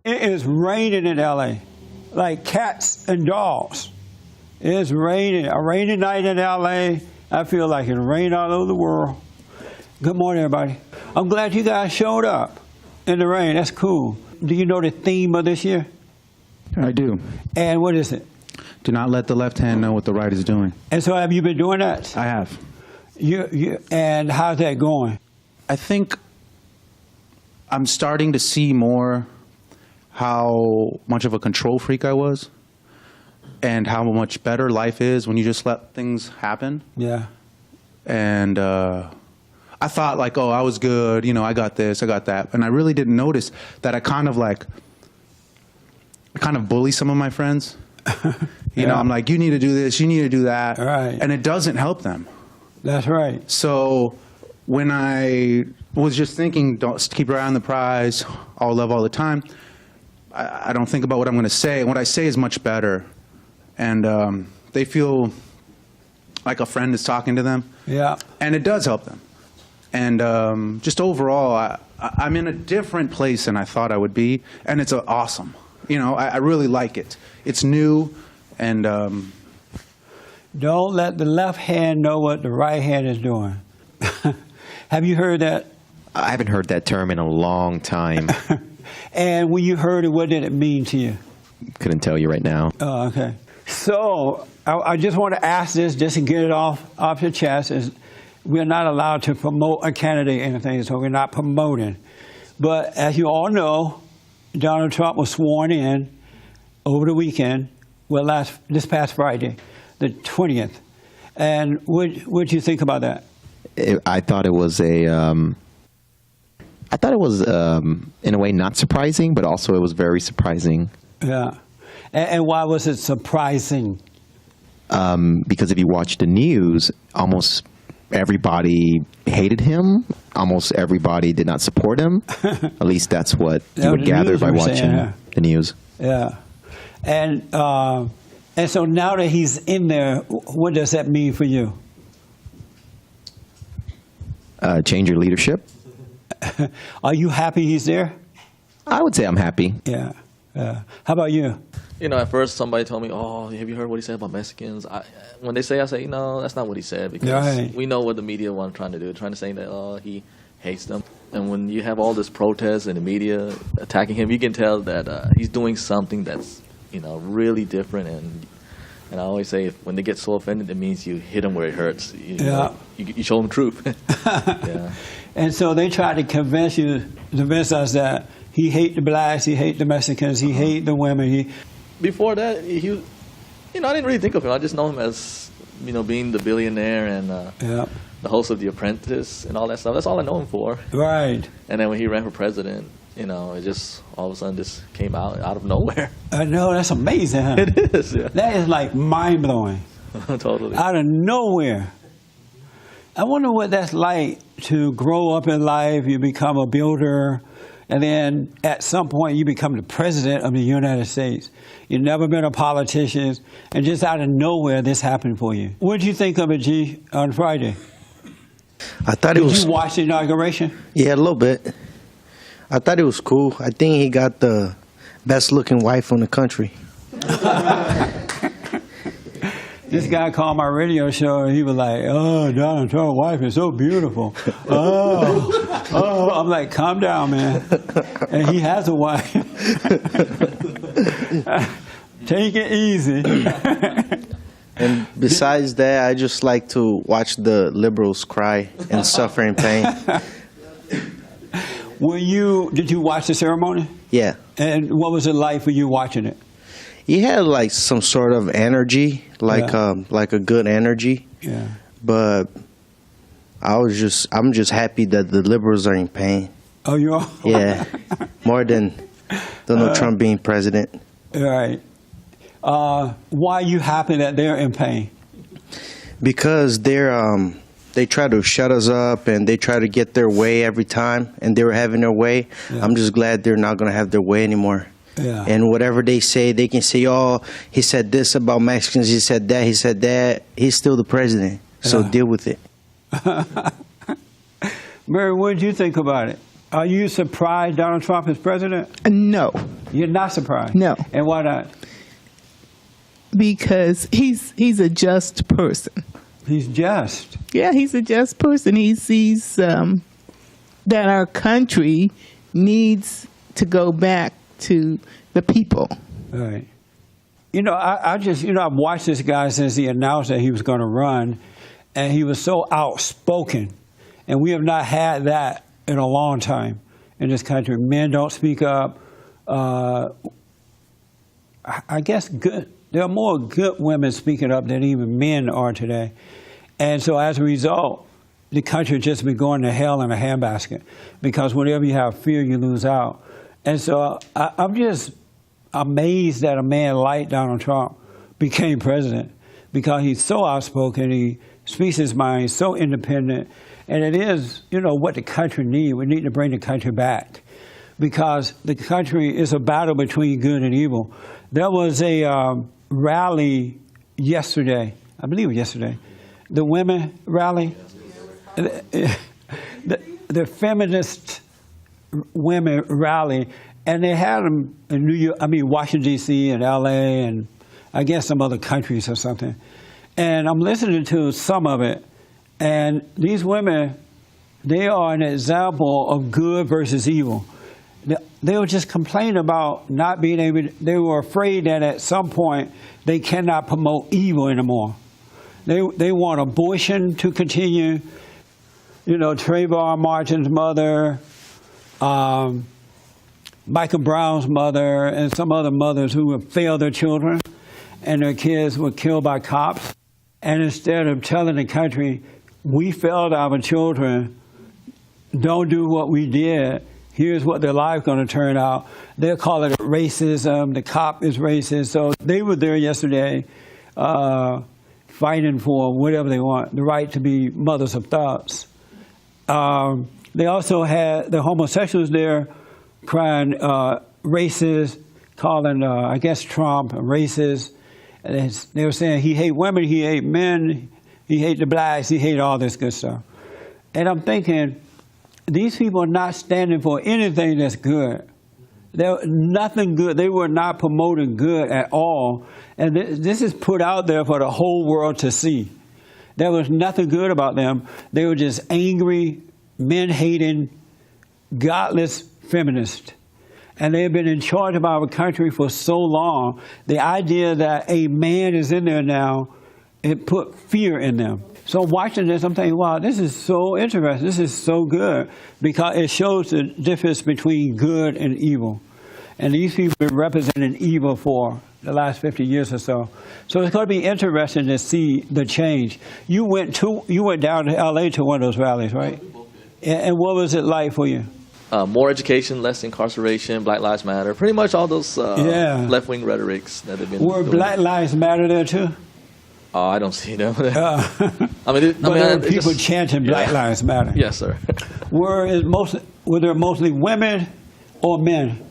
It is raining in L.A. like cats and dogs. It's raining. A rainy night in L.A. I feel like it rained all over the world. Good morning, everybody. I'm glad you guys showed up in the rain. That's cool. Do you know the theme of this year? I do. And what is it? Do not let the left hand know what the right is doing. And so have you been doing that? I have. And how's that going? I think I'm starting to see more how much of a control freak I was and how much better life is when you just let things happen. Yeah. And I thought like, oh, I was good, you know, I got this, I got that. And I really didn't notice that I kind of bully some of my friends. You know, I'm like, you need to do this, you need to do that. Right. And it doesn't help them. That's right. So when I was just thinking, don't keep your eye on the prize, all love all the time, I don't think about what I'm going to say. And what I say is much better. And they feel like a friend is talking to them. Yeah. And it does help them. And just overall, I'm in a different place than I thought I would be. And it's awesome. You know, I really like it. It's new. And don't let the left hand know what the right hand is doing. Have you heard that? I haven't heard that term in a long time. And when you heard it, what did it mean to you? Couldn't tell you right now. Oh, okay. So I just want to ask this, just to get it off your chest, is we're not allowed to promote a candidate or anything, so we're not promoting. But as you all know, Donald Trump was sworn in over the weekend, well, this past Friday, the 20th. And what'd you think about that? I thought it was in a way not surprising, but also it was very surprising. Yeah. And why was it surprising? Because if you watch the news, almost everybody hated him. Almost everybody did not support him. At least that's what you would gather by watching the news. Yeah. And so now that he's in there, what does that mean for you? Change your leadership. Are you happy he's there? I would say I'm happy. Yeah. How about you? You know, at first somebody told me, "Oh, have you heard what he said about Mexicans?" When they say, I say, "No, that's not what he said," because we know what the media was trying to do, trying to say that, "Oh, he hates them." And when you have all this protest and the media attacking him, you can tell that he's doing something that's, you know, really different. And I always say, when they get so offended, it means you hit them where it hurts. You show them truth. Yeah. And so they tried to convince us that he hate the blacks, he hate the Mexicans, he hate the women. Before that, I didn't really think of him. I just know him as, you know, being the billionaire and the host of The Apprentice and all that stuff. That's all I know him for. Right. And then when he ran for president, you know, it just all of a sudden just came out of nowhere. I know, that's amazing, huh? It is, yeah. That is like mind-blowing. Totally. Out of nowhere. I wonder what that's like to grow up in life, you become a builder, and then at some point you become the president of the United States. You've never been a politician, and just out of nowhere this happened for you. What did you think of it, G, on Friday? I thought it was... Did you watch the inauguration? Yeah, a little bit. I thought it was cool. I think he got the best-looking wife in the country. This guy called my radio show, and he was like, "Oh, Donald Trump's wife is so beautiful." Oh, I'm like, calm down, man. And he has a wife. Take it easy. And besides that, I just like to watch the liberals cry and suffer in pain. Did you watch the ceremony? Yeah. And what was it like for you watching it? He had like some sort of energy, like a good energy. Yeah. But I'm just happy that the liberals are in pain. Oh, you are? Yeah. More than Donald Trump being president. Right. Why are you happy that they're in pain? Because they try to shut us up and they try to get their way every time, and they were having their way. Yeah. I'm just glad they're not going to have their way anymore. Yeah. And whatever they say, they can say, "Oh, he said this about Mexicans, he said that, he said that." He's still the president, so deal with it. Mary, what did you think about it? Are you surprised Donald Trump is president? No. You're not surprised? No. And why not? Because he's a just person. He's just. Yeah, he's a just person. He sees that our country needs to go back to the people. Right. You know, I've watched this guy since he announced that he was going to run, and he was so outspoken. And we have not had that in a long time in this country. Men don't speak up. I guess there are more good women speaking up than even men are today. And so as a result, the country has just been going to hell in a handbasket, because whenever you have fear, you lose out. And so I'm just amazed that a man like Donald Trump became president, because he's so outspoken, he speaks his mind, he's so independent. And it is, what the country needs. We need to bring the country back, because the country is a battle between good and evil. There was a rally yesterday, I believe it was yesterday, the women rally, the feminist women rally, and they had them in Washington, D.C. and L.A. and I guess some other countries or something. And I'm listening to some of it, and these women, they are an example of good versus evil. They were just complaining about not being able to, they were afraid that at some point they cannot promote evil anymore. They want abortion to continue. Trayvon Martin's mother, Michael Brown's mother, and some other mothers who have failed their children, and their kids were killed by cops. And instead of telling the country, we failed our children, don't do what we did, here's what their life's going to turn out, they're calling it racism, the cop is racist. So they were there yesterday fighting for whatever they want, the right to be mothers of thoughts. They also had the homosexuals there crying racist, calling, I guess, Trump racist. And they were saying he hate women, he hate men, he hate the blacks, he hate all this good stuff. And I'm thinking, these people are not standing for anything that's good. There nothing good. They were not promoting good at all. And this is put out there for the whole world to see. There was nothing good about them. They were just angry, men-hating, godless feminists. And they have been in charge of our country for so long. The idea that a man is in there now, it put fear in them. So watching this, I'm thinking, wow, this is so interesting. This is so good, because it shows the difference between good and evil. And these people have been representing evil for the last 50 years or so. So it's going to be interesting to see the change. You went down to L.A. to one of those rallies, right? And what was it like for you? More education, less incarceration, Black Lives Matter, pretty much all those left-wing rhetorics that have been Were doing. Black Lives Matter there too? Oh, I don't see them. But there were people chanting Black Lives Matter. Yes, sir. Were there mostly women or men?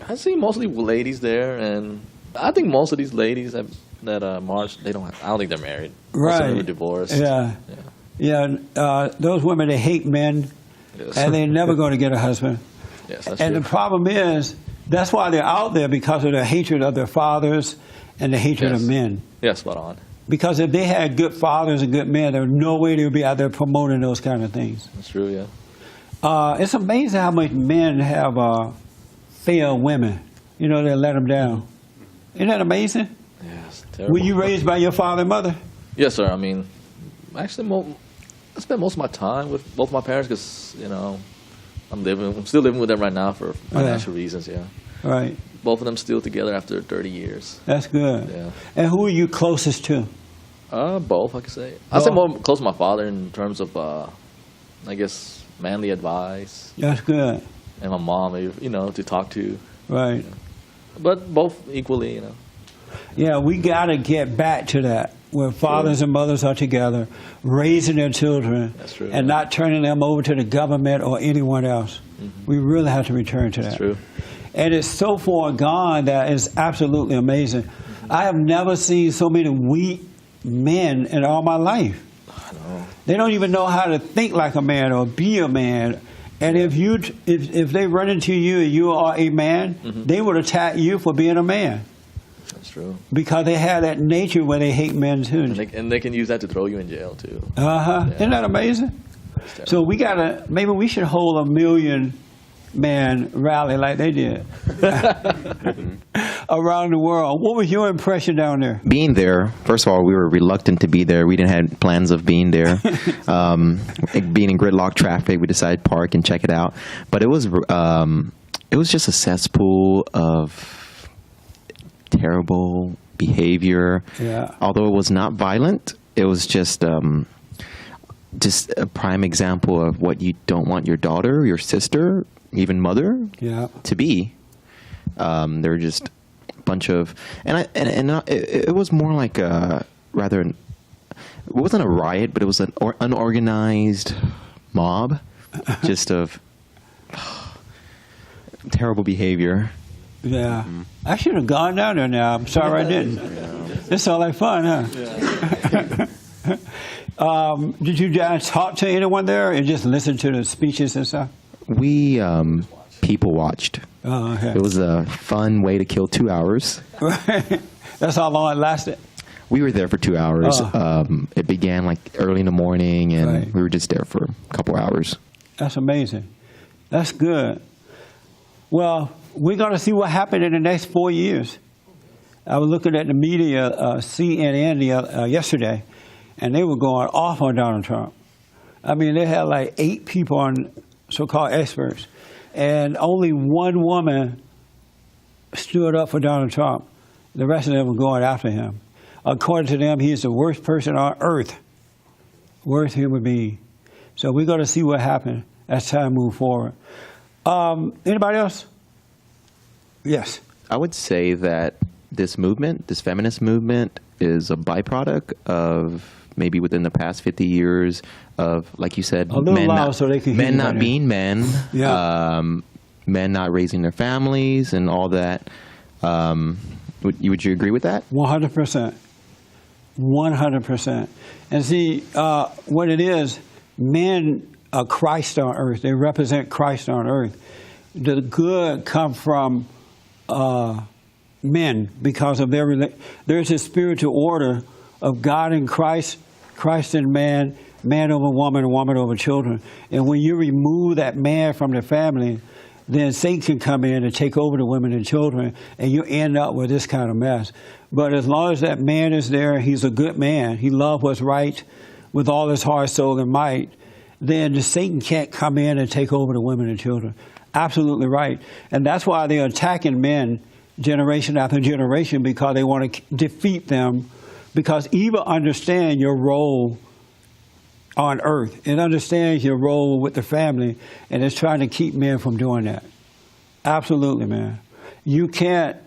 I see mostly ladies there, and I think most of these ladies that marched, I don't think they're married. Most of them are divorced. Yeah. Those women, they hate men, yes. And they're never going to get a husband. Yes, that's and true. The problem is, that's why they're out there, because of their hatred of their fathers and the hatred of men. Yes, spot on. Because if they had good fathers and good men, there's no way they would be out there promoting those kind of things. That's true, yeah. It's amazing how much men have failed women. They let them down. Isn't that amazing? Yes, terrible. Were you raised by your father and mother? Yes, sir. I mean, actually, I spent most of my time with both my parents because, I'm still living with them right now for financial reasons, yeah. Right. Both of them still together after 30 years. That's good. Yeah. And who are you closest to? Both, I could say. I'd say more close to my father in terms of, I guess, manly advice. That's good. And my mom, to talk to. Right. Yeah. But both equally, Yeah, we got to get back to that, where fathers and mothers are together, raising their children, That's true, and not turning them over to the government or anyone else. Mm-hmm. We really have to return to that. That's true. And it's so far gone that it's absolutely amazing. Mm-hmm. I have never seen so many weak men in all my life. I know. They don't even know how to think like a man or be a man. And if they run into you and you are a man, they would attack you for being a man. That's true. Because they have that nature where they hate men too. And they can use that to throw you in jail too. Yeah. Isn't that amazing? So maybe we should hold a 1,000,000-man rally like they did around the world. What was your impression down there? Being there, first of all, we were reluctant to be there. We didn't have plans of being there. Being in gridlock traffic, we decided to park and check it out. But it was just a cesspool of terrible behavior. Yeah. Although it was not violent, it was just a prime example of what you don't want your daughter, your sister, even mother to be. There were just a bunch of, it was more like it wasn't a riot, but it was an unorganized mob, just of terrible behavior. Yeah. I should have gone down there now. I'm sorry I didn't. It sounded like fun, huh? Yeah. Did you guys talk to anyone there and just listen to the speeches and stuff? We people watched. Oh, okay. It was a fun way to kill 2 hours. That's how long it lasted? We were there for 2 hours. It began like early in the morning, and we were just there for a couple hours. That's amazing. That's good. Well, we're going to see what happened in the next 4 years. I was looking at the media, CNN yesterday, and they were going off on Donald Trump. I mean, they had like 8 people on so-called experts, and only one woman stood up for Donald Trump. The rest of them were going after him. According to them, he is the worst person on earth, worst human being. So we're going to see what happens as time moves forward. Anybody else? Yes. I would say that this movement, this feminist movement, is a byproduct of maybe within the past 50 years of, like you said, men not being men, men not raising their families and all that. Would you agree with that? 100%. 100%. And see, what it is, men are Christ on earth. They represent Christ on earth. The good come from men because of there's a spiritual order of God in Christ, Christ in man, man over woman, and woman over children. And when you remove that man from the family, then Satan can come in and take over the women and children, and you end up with this kind of mess. But as long as that man is there, he's a good man, he loves what's right with all his heart, soul, and might, then the Satan can't come in and take over the women and children. Absolutely right. And that's why they're attacking men generation after generation, because they want to defeat them, because evil understands your role on earth. It understands your role with the family, and it's trying to keep men from doing that. Absolutely, man. You can't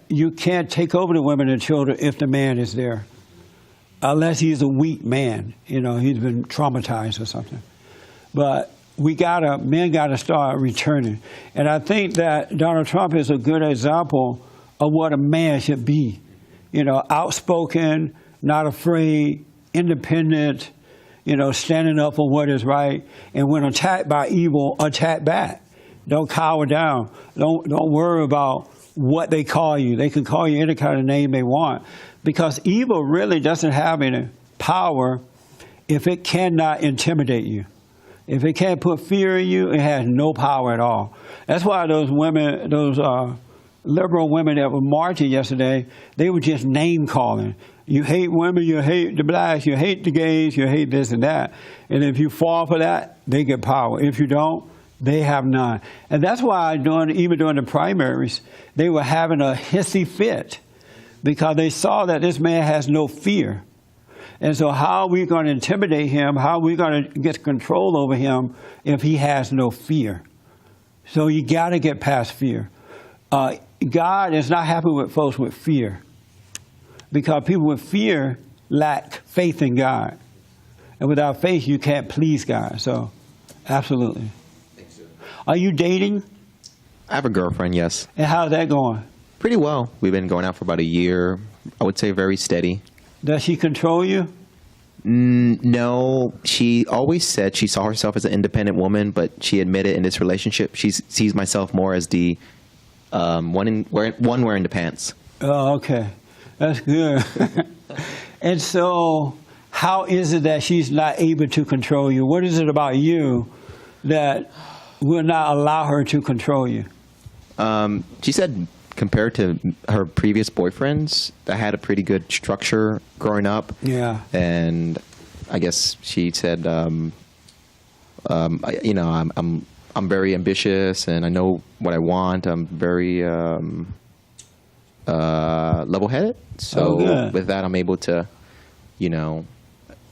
take over the women and children if the man is there, unless he's a weak man. You know, he's been traumatized or something. But men gotta start returning. And I think that Donald Trump is a good example of what a man should be. You know, outspoken, not afraid, independent, you know, standing up for what is right. And when attacked by evil, attack back. Don't cower down. Don't worry about what they call you. They can call you any kind of name they want. Because evil really doesn't have any power if it cannot intimidate you. If it can't put fear in you, it has no power at all. That's why those women, those liberal women that were marching yesterday, they were just name calling. You hate women, you hate the blacks, you hate the gays, you hate this and that. And if you fall for that, they get power. If you don't, they have none. And that's why even during the primaries, they were having a hissy fit, because they saw that this man has no fear. And so how are we going to intimidate him? How are we going to get control over him if he has no fear? So you got to get past fear. God is not happy with folks with fear, because people with fear lack faith in God. And without faith, you can't please God. So, absolutely. Are you dating? I have a girlfriend, yes. And how's that going? Pretty well. We've been going out for about a year. I would say very steady. Does she control you? No, she always said she saw herself as an independent woman, but she admitted in this relationship she sees myself more as the one wearing the pants. Oh, okay. That's good. And so, how is it that she's not able to control you? What is it about you that will not allow her to control you? She said compared to her previous boyfriends, that had a pretty good structure growing up. Yeah. And I guess she said, I'm very ambitious and I know what I want. I'm very level-headed. So with that, I'm able to,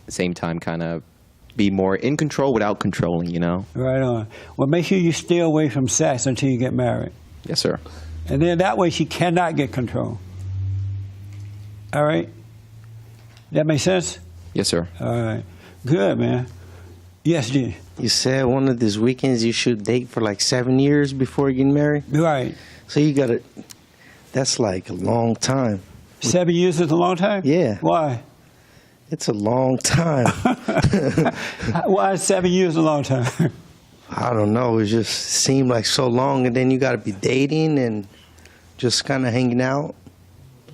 same time kind of be more in control without controlling, Right on. Well, make sure you stay away from sex until you get married. Yes, sir. And then that way she cannot get control. All right? That make sense? Yes, sir. All right. Good, man. Yes, G. You said one of these weekends you should date for like 7 years before getting married? Right. So you got to, that's like a long time. 7 years is a long time? Yeah. Why? It's a long time. Why is 7 years a long time? I don't know. It just seemed like so long, and then you got to be dating and just kind of hanging out.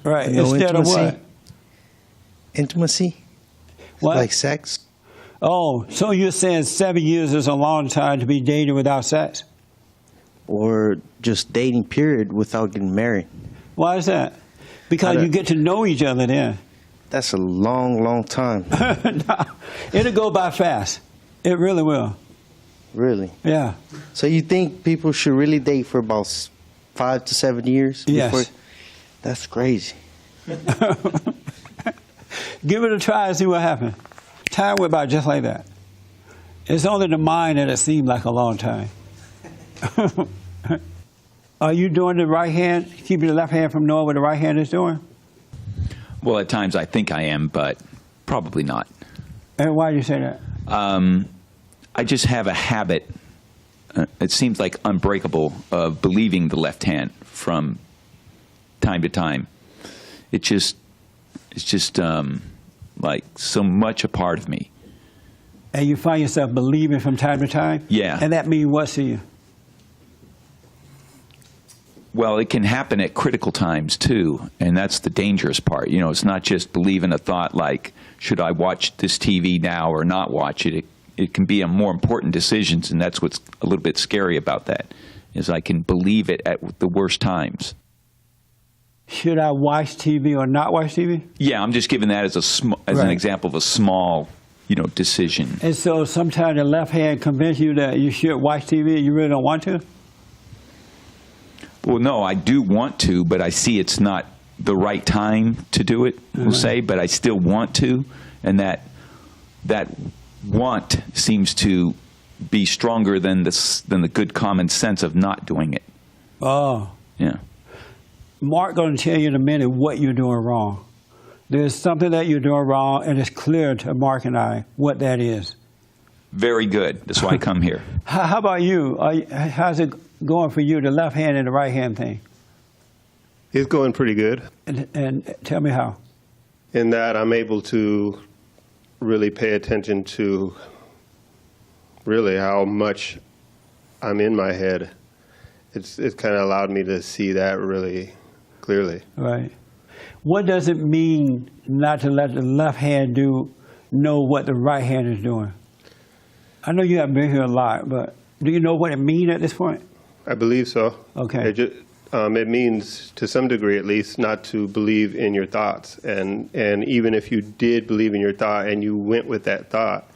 Right. No Instead intimacy. of what? Intimacy? What? Like sex? Oh, so you're saying 7 years is a long time to be dating without sex? Or just dating, period, without getting married. Why is that? Because you get to know each other then. That's a long, long time. No, it'll go by fast. It really will. Really? Yeah. So you think people should really date for about 5 to 7 years? Yes. That's crazy. Give it a try and see what happens. Time went by just like that. It's only the mind that it seemed like a long time. Are you doing the right hand, keeping the left hand from knowing what the right hand is doing? Well, at times I think I am, but probably not. And why do you say that? I just have a habit, it seems like unbreakable, of believing the left hand from time to time. It's just like so much a part of me. And you find yourself believing from time to time? Yeah. And that means what to you? Well, it can happen at critical times, too, and that's the dangerous part. It's not just believing a thought like, should I watch this TV now or not watch it? It can be a more important decisions, and that's what's a little bit scary about that, is I can believe it at the worst times. Should I watch TV or not watch TV? Yeah, I'm just giving that as an example of a small, decision. And so sometimes the left hand convinces you that you should watch TV and you really don't want to? Well, no, I do want to, but I see it's not the right time to do it, we'll say, but I still want to, and that want seems to be stronger than the good common sense of not doing it. Oh. Yeah. Mark's going to tell you in a minute what you're doing wrong. There's something that you're doing wrong, and it's clear to Mark and I what that is. Very good. That's why I come here. How about you? How's it going for you, the left hand and the right hand thing? It's going pretty good. And tell me how. In that I'm able to really pay attention to really how much I'm in my head. It's kind of allowed me to see that really clearly. Right. What does it mean not to let the left hand know what the right hand is doing? I know you haven't been here a lot, but do you know what it means at this point? I believe so. Okay. It means, to some degree at least, not to believe in your thoughts. And even if you did believe in your thought and you went with that thought,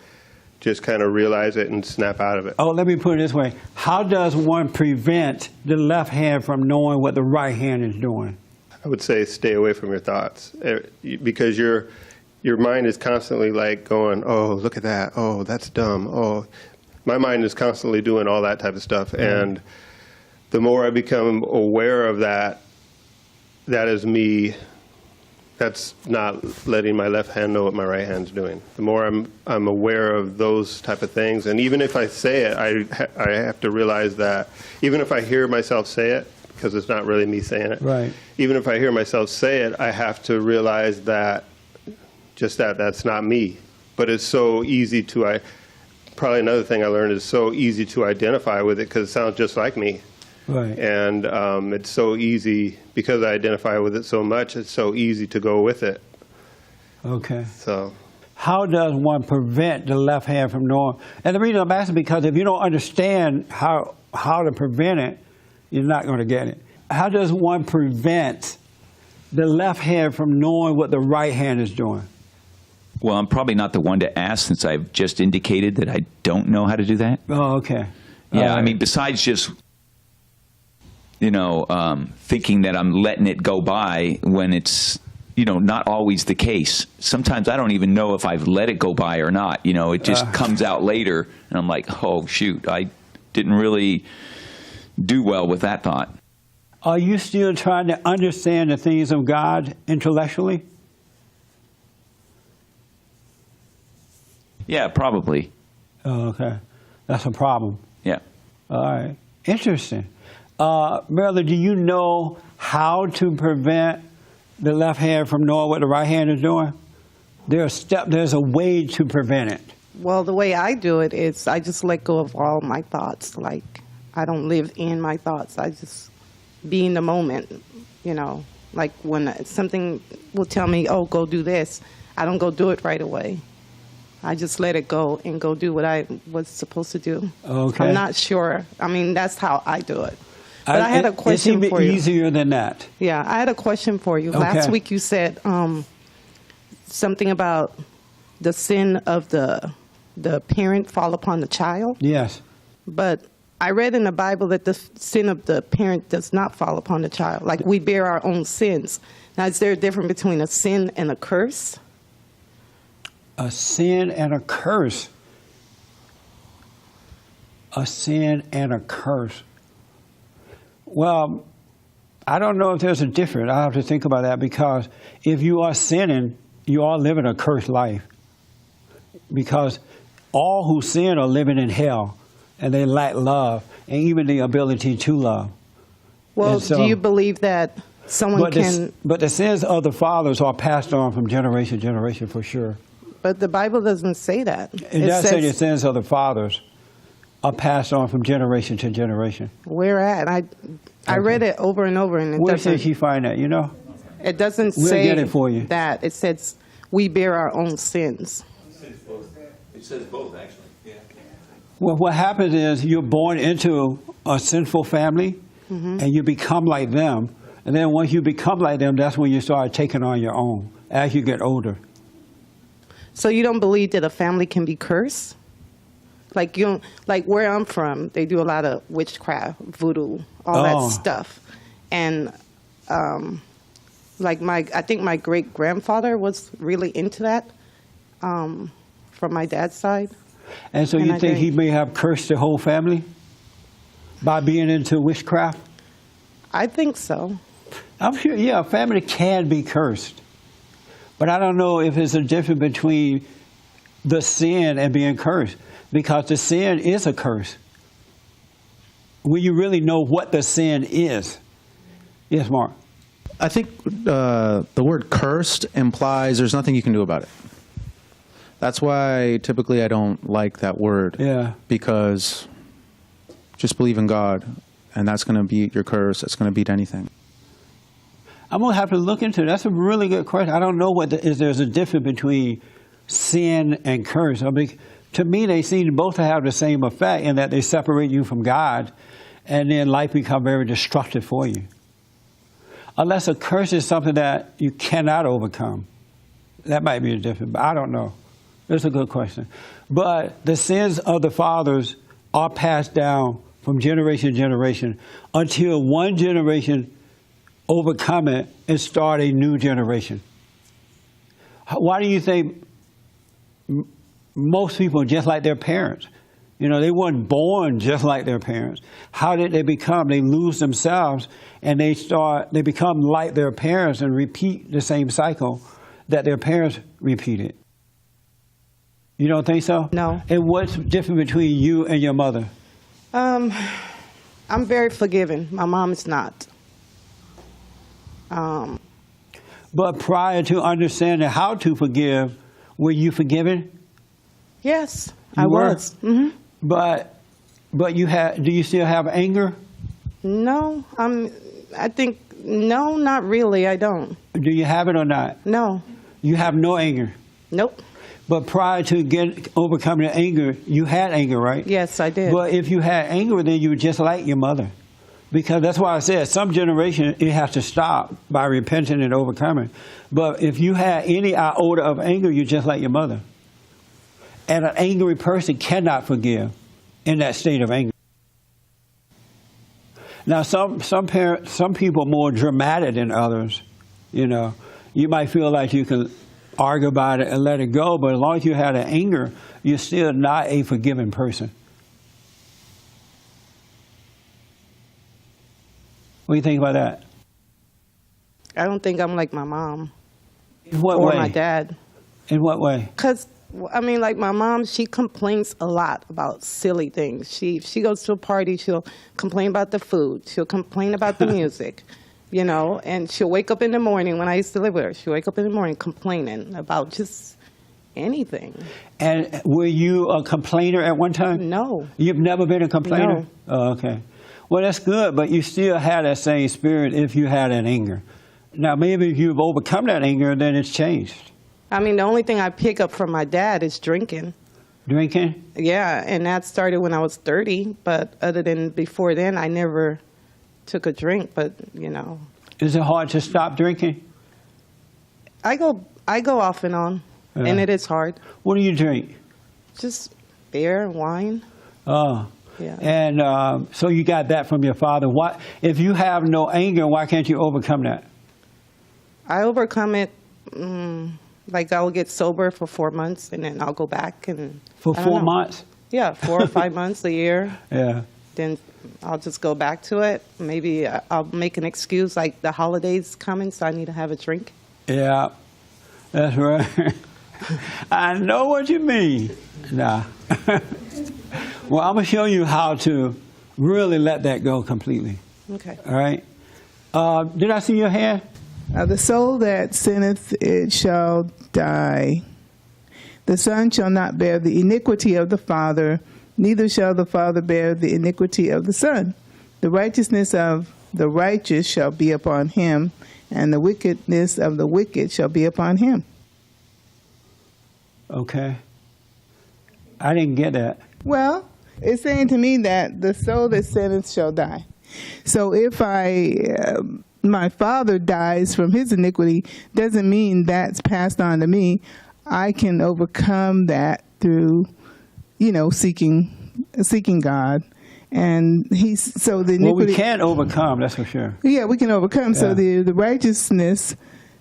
just kind of realize it and snap out of it. Oh, let me put it this way. How does one prevent the left hand from knowing what the right hand is doing? I would say stay away from your thoughts, because your mind is constantly like going, oh, look at that. Oh, that's dumb. Oh, my mind is constantly doing all that type of stuff. And the more I become aware of that, that is me. That's not letting my left hand know what my right hand's doing. The more I'm aware of those type of things, and even if I say it, I have to realize that even if I hear myself say it, because it's not really me saying it. Right. Even if I hear myself say it, I have to realize that that's not me. but it's so easy to, probably another thing I learned is so easy to identify with it because it sounds just like me. Right. And it's so easy, because I identify with it so much, it's so easy to go with it. Okay. So, how does one prevent the left hand from knowing? And the reason I'm asking, because if you don't understand how to prevent it, you're not going to get it. How does one prevent the left hand from knowing what the right hand is doing? Well, I'm probably not the one to ask, since I've just indicated that I don't know how to do that. Oh, okay. Yeah, I mean, besides just, thinking that I'm letting it go by when it's, not always the case. Sometimes I don't even know if I've let it go by or not. It just comes out later, and I'm like, oh, shoot, I didn't really do well with that thought. Are you still trying to understand the things of God intellectually? Yeah, probably. Oh, okay. That's a problem. Yeah. All right. Interesting. Marilyn, do you know how to prevent the left hand from knowing what the right hand is doing? There's a way to prevent it. Well, the way I do it is I just let go of all my thoughts. Like, I don't live in my thoughts. I just be in the moment, Like when something will tell me, oh, go do this, I don't go do it right away. I just let it go and go do what I was supposed to do. Okay. I'm not sure. I mean, that's how I do it. But I had a question for you. It's even easier than that. Yeah, I had a question for you. Okay. Last week you said something about the sin of the parent fall upon the child. Yes. But I read in the Bible that the sin of the parent does not fall upon the child. Like, we bear our own sins. Now, is there a difference between a sin and a curse? A sin and a curse. A sin and a curse. Well, I don't know if there's a difference. I have to think about that, because if you are sinning, you are living a cursed life. Because all who sin are living in hell, and they lack love and even the ability to love. Well, so, do you believe that someone can... But the sins of the fathers are passed on from generation to generation for sure. But the Bible doesn't say that. It does say the sins of the fathers are passed on from generation to generation. Where at? I read it over and over, and it Where doesn't... did she find that, It doesn't We'll say get it for you. that. It says we bear our own sins. It says both, actually. Yeah. Well, what happens is you're born into a sinful family, and you become like them. And then once you become like them, that's when you start taking on your own as you get older. So you don't believe that a family can be cursed? Like where I'm from, they do a lot of witchcraft, voodoo, all that stuff. And I think my great grandfather was really into that from my dad's side. And so you think he may have cursed the whole family by being into witchcraft? I think so. I'm sure, yeah, a family can be cursed. But I don't know if there's a difference between the sin and being cursed, because the sin is a curse. When you really know what the sin is. Yes, Mark? I think the word cursed implies there's nothing you can do about it. That's why typically I don't like that word. Yeah. Because just believe in God, and that's going to beat your curse. That's going to beat anything. I'm going to have to look into it. That's a really good question. I don't know if there's a difference between sin and curse. I mean, to me, they seem both to have the same effect in that they separate you from God, and then life becomes very destructive for you. Unless a curse is something that you cannot overcome. That might be a difference, but I don't know. That's a good question. But the sins of the fathers are passed down from generation to generation until one generation overcome it and start a new generation. Why do you think most people are just like their parents? They weren't born just like their parents. How did they become? They lose themselves and they become like their parents and repeat the same cycle that their parents repeated. You don't think so? No. And what's different between you and your mother? I'm very forgiving. My mom is not. But prior to understanding how to forgive, were you forgiven? Yes, You I were? was. Hmm. But do you still have anger? No, I think, no, not really. I don't. Do you have it or not? No. You have no anger. Nope. But prior to overcoming the anger, you had anger, right? Yes, I did. But if you had anger, then you were just like your mother. Because that's why I said some generation, it has to stop by repenting and overcoming. But if you had any iota of anger, you're just like your mother. And an angry person cannot forgive in that state of anger. Now, some people are more dramatic than others. You know, you might feel like you can argue about it and let it go, but as long as you had an anger, you're still not a forgiving person. What do you think about that? I don't think I'm like my mom In what or way? my dad. In what way? Because, I mean, like my mom, she complains a lot about silly things. She goes to a party, she'll complain about the food. She'll complain about the music, you know, and she'll wake up in the morning. When I used to live with her, she'll wake up in the morning complaining about just anything. And were you a complainer at one time? No. You've never been a complainer? No. Oh, okay. Well, that's good, but you still had that same spirit if you had an anger. Now, maybe if you've overcome that anger, then it's changed. I mean, the only thing I pick up from my dad is drinking. Drinking? Yeah, and that started when I was 30. But other than before then, I never took a drink. But, you know. Is it hard to stop drinking? I go off and on, and it is hard. What do you drink? Just beer and wine. Oh. Yeah. And so you got that from your father. Why, if you have no anger, why can't you overcome that? I overcome it, like I'll get sober for 4 months, and then I'll go back. And For I don't 4 know. months? Yeah, 4 or 5 months, a year. Yeah. Then I'll just go back to it. Maybe I'll make an excuse, like the holidays coming, so I need to have a drink. Yeah, that's right. I know what you mean. Nah. Well, I'm going to show you how to really let that go completely. Okay. All right? Did I see your hand? The soul that sinneth, it shall die. The Son shall not bear the iniquity of the Father, neither shall the Father bear the iniquity of the Son. The righteousness of the righteous shall be upon him, and the wickedness of the wicked shall be upon him. Okay. I didn't get that. Well, it's saying to me that the soul that sinneth shall die. So if my father dies from his iniquity, doesn't mean that's passed on to me. I can overcome that through, you know, seeking God. And so the iniquity. Well, we can overcome, that's for sure. Yeah, we can overcome. Yeah. So the righteousness.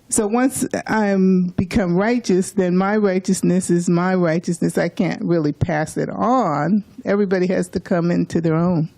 So once I become righteous, then my righteousness is my righteousness. I can't really pass it on. Everybody has to come into their own.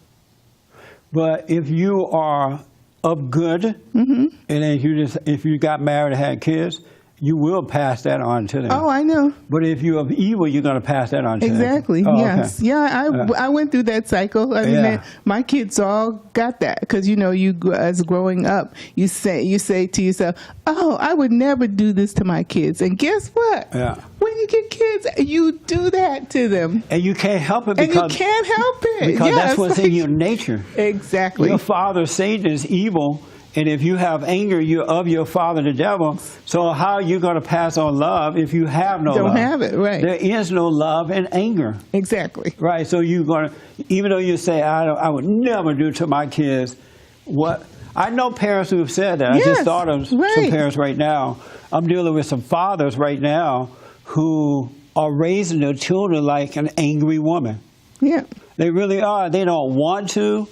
But if you are of good, and if you got married and had kids, you will pass that on to them. Oh, I know. But if you're of evil, you're going to pass that on to them. Exactly. Oh, yes. okay. Yeah. I went through that cycle. I mean, Yeah. my kids all got that because you know, as growing up, you say to yourself, "Oh, I would never do this to my kids." And guess what? Yeah. When you get kids, you do that to them, And you can't help it and because, you can't help it because Yes, that's what's in your nature. Exactly. Your father, Satan, is evil. And if you have anger, you're of your father, the devil. So how are you going to pass on love if you have no love? Don't have it, right. There is no love in anger. Exactly. Right, so you're going to, even though you say, I would never do to my kids what, I know parents who have said that. I Yes, just thought of some right. parents right now. I'm dealing with some fathers right now who are raising their children like an angry woman. Yeah. They really are. They don't want to,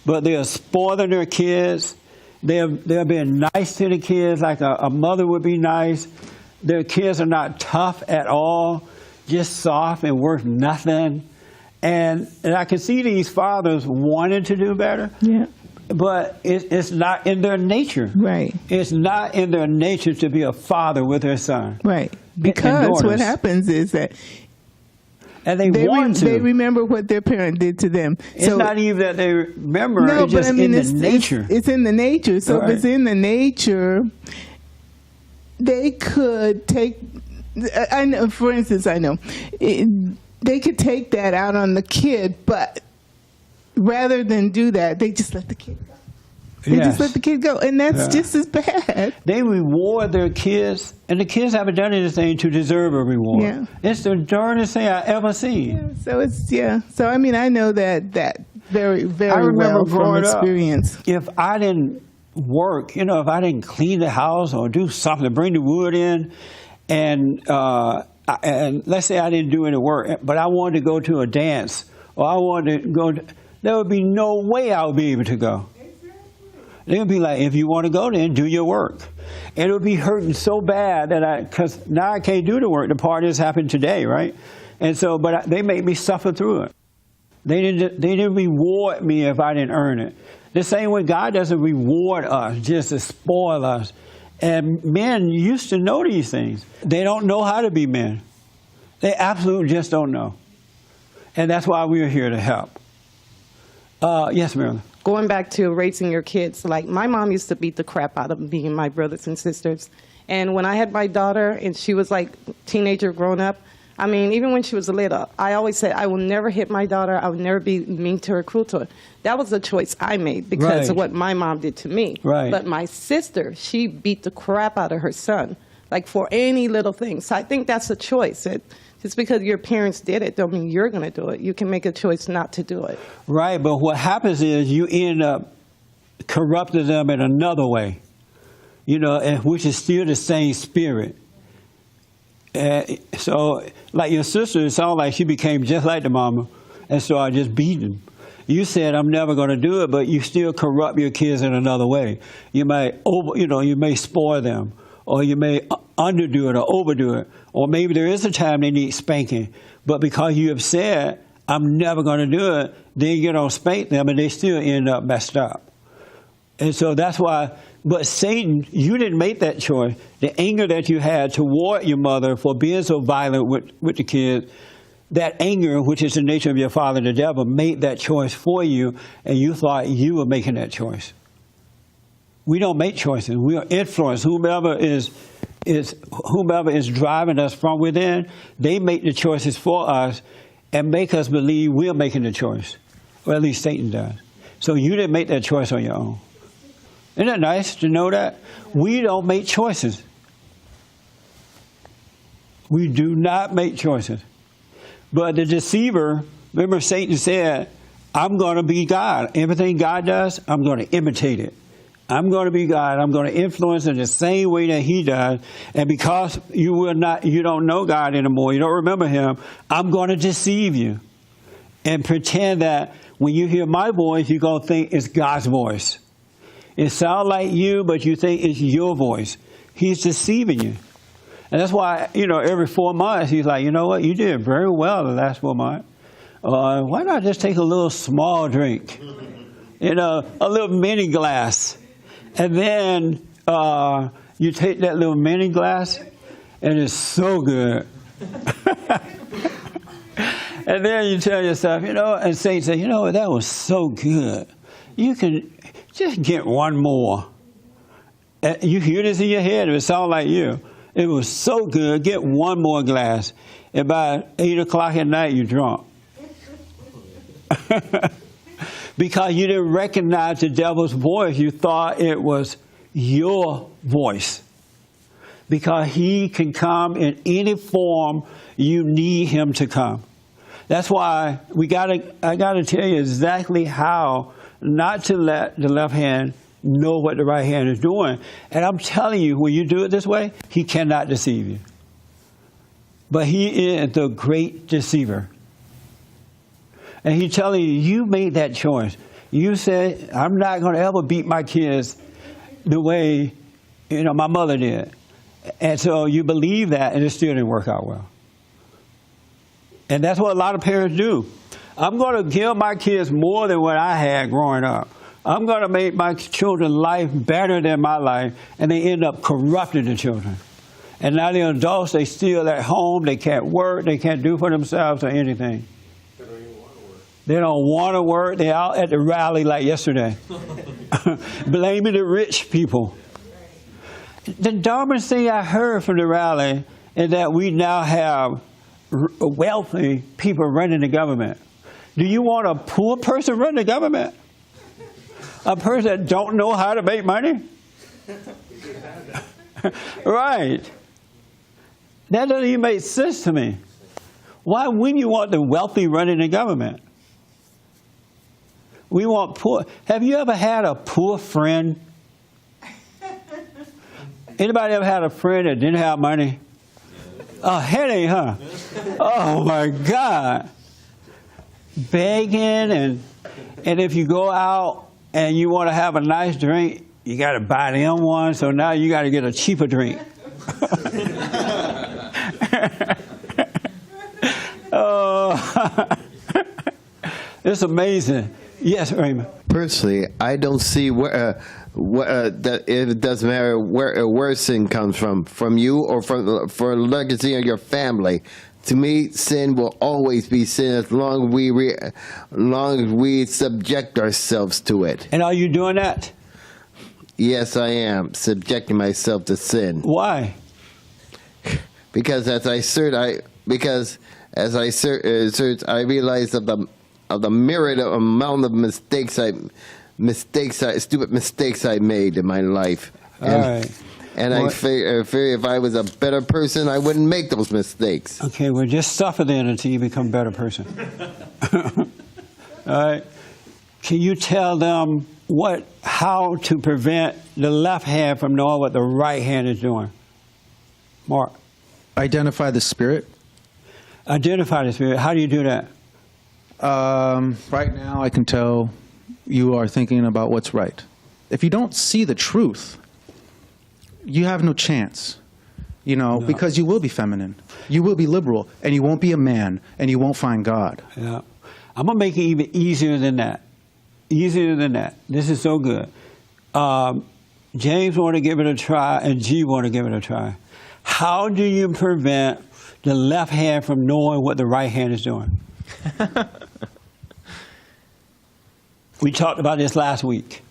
but they're spoiling their kids. They're being nice to the kids like a mother would be nice. Their kids are not tough at all, just soft and worth nothing. And I can see these fathers wanting to do better, Yeah. but it's not in their nature. Right. It's not in their nature to be a father with their son. Right. Because what daughters. happens is that And they want to. They remember what their parent did to them. It's So- not even that they remember, No, it's just but I mean, in the nature. It's in the nature. So Right. if it's in the nature, they could take. I know. For instance, I know they could take that out on the kid, but rather than do that, they just let the kid go. They just let the kid go, and that's just as bad. They reward their kids, and the kids haven't done anything to deserve a reward. Yeah. It's the darndest thing I ever seen. Yeah, so it's So I mean, I know that very, very I remember well from growing experience. up, if I didn't work, if I didn't clean the house or do something to bring the wood in, and let's say I didn't do any work, but I wanted to go to a dance, or I wanted to go, there would be no way I would be able to go. They would be like, if you want to go, then do your work. And it would be hurting so bad that because now I can't do the work. The parties happened today, right? And so, but they made me suffer through it. They didn't reward me if I didn't earn it. The same way God doesn't reward us just to spoil us. And men used to know these things. They don't know how to be men. They absolutely just don't know. And that's why we're here to help. Yes, Marilyn. Going back to raising your kids, like my mom used to beat the crap out of me and my brothers and sisters. And when I had my daughter and she was like teenager grown up, I mean, even when she was little, I always said, I will never hit my daughter. I would never be mean to her, cruel to her. That was a choice I made because of what my mom did to me. Right. But my sister, she beat the crap out of her son, like for any little thing. So I think that's a choice. Just because your parents did it don't mean you're going to do it. You can make a choice not to do it. Right, but what happens is you end up corrupting them in another way, which is still the same spirit. So, like your sister, it sounded like she became just like the mama and started just beating. You said, I'm never going to do it, but you still corrupt your kids in another way. You may you may spoil them, or you may underdo it or overdo it, or maybe there is a time they need spanking, but because you have said, I'm never going to do it, then you don't spank them and they still end up messed up. And so that's why, but Satan, you didn't make that choice. The anger that you had toward your mother for being so violent with the kids, that anger, which is the nature of your father, the devil, made that choice for you, and you thought you were making that choice. We don't make choices. We are influenced. Whomever is driving us from within, they make the choices for us and make us believe we're making the choice. Or at least Satan does. So you didn't make that choice on your own. Isn't it nice to know that? We don't make choices. We do not make choices. But the deceiver, remember Satan said, I'm going to be God. Everything God does, I'm going to imitate it. I'm going to be God. I'm going to influence in the same way that he does. And because you don't know God anymore, you don't remember him, I'm going to deceive you and pretend that when you hear my voice, you're going to think it's God's voice. It sounds like you, but you think it's your voice. He's deceiving you. And that's why, every 4 months, he's like, you know what, you did very well the last 4 months. Why not just take a little small drink? A little mini glass. And then you take that little mini glass, and it's so good. And then you tell yourself, and Satan says, that was so good. You can just get one more. You hear this in your head, it sounds like you. It was so good, get one more glass. And by 8 o'clock at night, you're drunk. Because you didn't recognize the devil's voice. You thought it was your voice. Because he can come in any form you need him to come. That's why I gotta tell you exactly how not to let the left hand know what the right hand is doing. And I'm telling you, when you do it this way, he cannot deceive you. But he is the great deceiver. And he's telling you, you made that choice. You said, I'm not going to ever beat my kids the way, my mother did. And so you believe that, and it still didn't work out well. And that's what a lot of parents do. I'm going to give my kids more than what I had growing up. I'm going to make my children's life better than my life, and they end up corrupting the children. And now the adults, they still at home, they can't work, they can't do for themselves or anything. They don't want to work. They're out at the rally like yesterday, blaming the rich people. The dumbest thing I heard from the rally is that we now have wealthy people running the government. Do you want a poor person running the government? A person that don't know how to make money? Right. That doesn't even make sense to me. Why wouldn't you want the wealthy running the government? We want poor. Have you ever had a poor friend? Anybody ever had a friend that didn't have money? A headache, huh? Oh my God. Begging, and if you go out and you want to have a nice drink, you got to buy them one, so now you got to get a cheaper drink. Oh, it's amazing. Yes, Raymond. Personally, I don't see where that it doesn't matter where sin comes from you or from for legacy of your family. To me, sin will always be sin as long as we subject ourselves to it. And are you doing that? Yes, I am subjecting myself to sin. Why? Because as I search, I realize of the myriad amount of stupid mistakes I made in my life. All right. And I fear if I was a better person, I wouldn't make those mistakes. Okay, well, just suffer then until you become a better person. All right. Can you tell them how to prevent the left hand from knowing what the right hand is doing? Mark. Identify the spirit. Identify the spirit. How do you do that? Right now, I can tell you are thinking about what's right. If you don't see the truth, you have no chance, because you will be feminine, you will be liberal, and you won't be a man, and you won't find God. Yeah. I'm going to make it even easier than that. Easier than that. This is so good. James want to give it a try, and G want to give it a try. How do you prevent the left hand from knowing what the right hand is doing? We talked about this last week.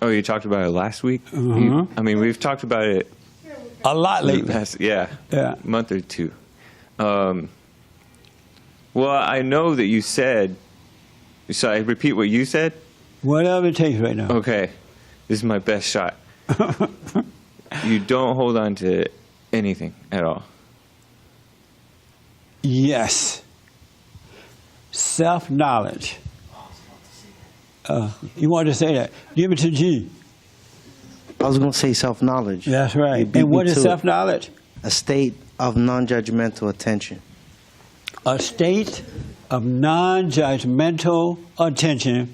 Oh, you talked about it last week? Mm-hmm. We've talked about it a lot lately. Yeah. Month or two. Well, I know that you said, so I repeat what you said? Whatever it takes right now. Okay. This is my best shot. You don't hold on to anything at all. Yes. Self-knowledge. You wanted to say that. Give it to G. I was going to say self-knowledge. That's right. And what is self-knowledge? A state of non-judgmental attention. A state of non-judgmental attention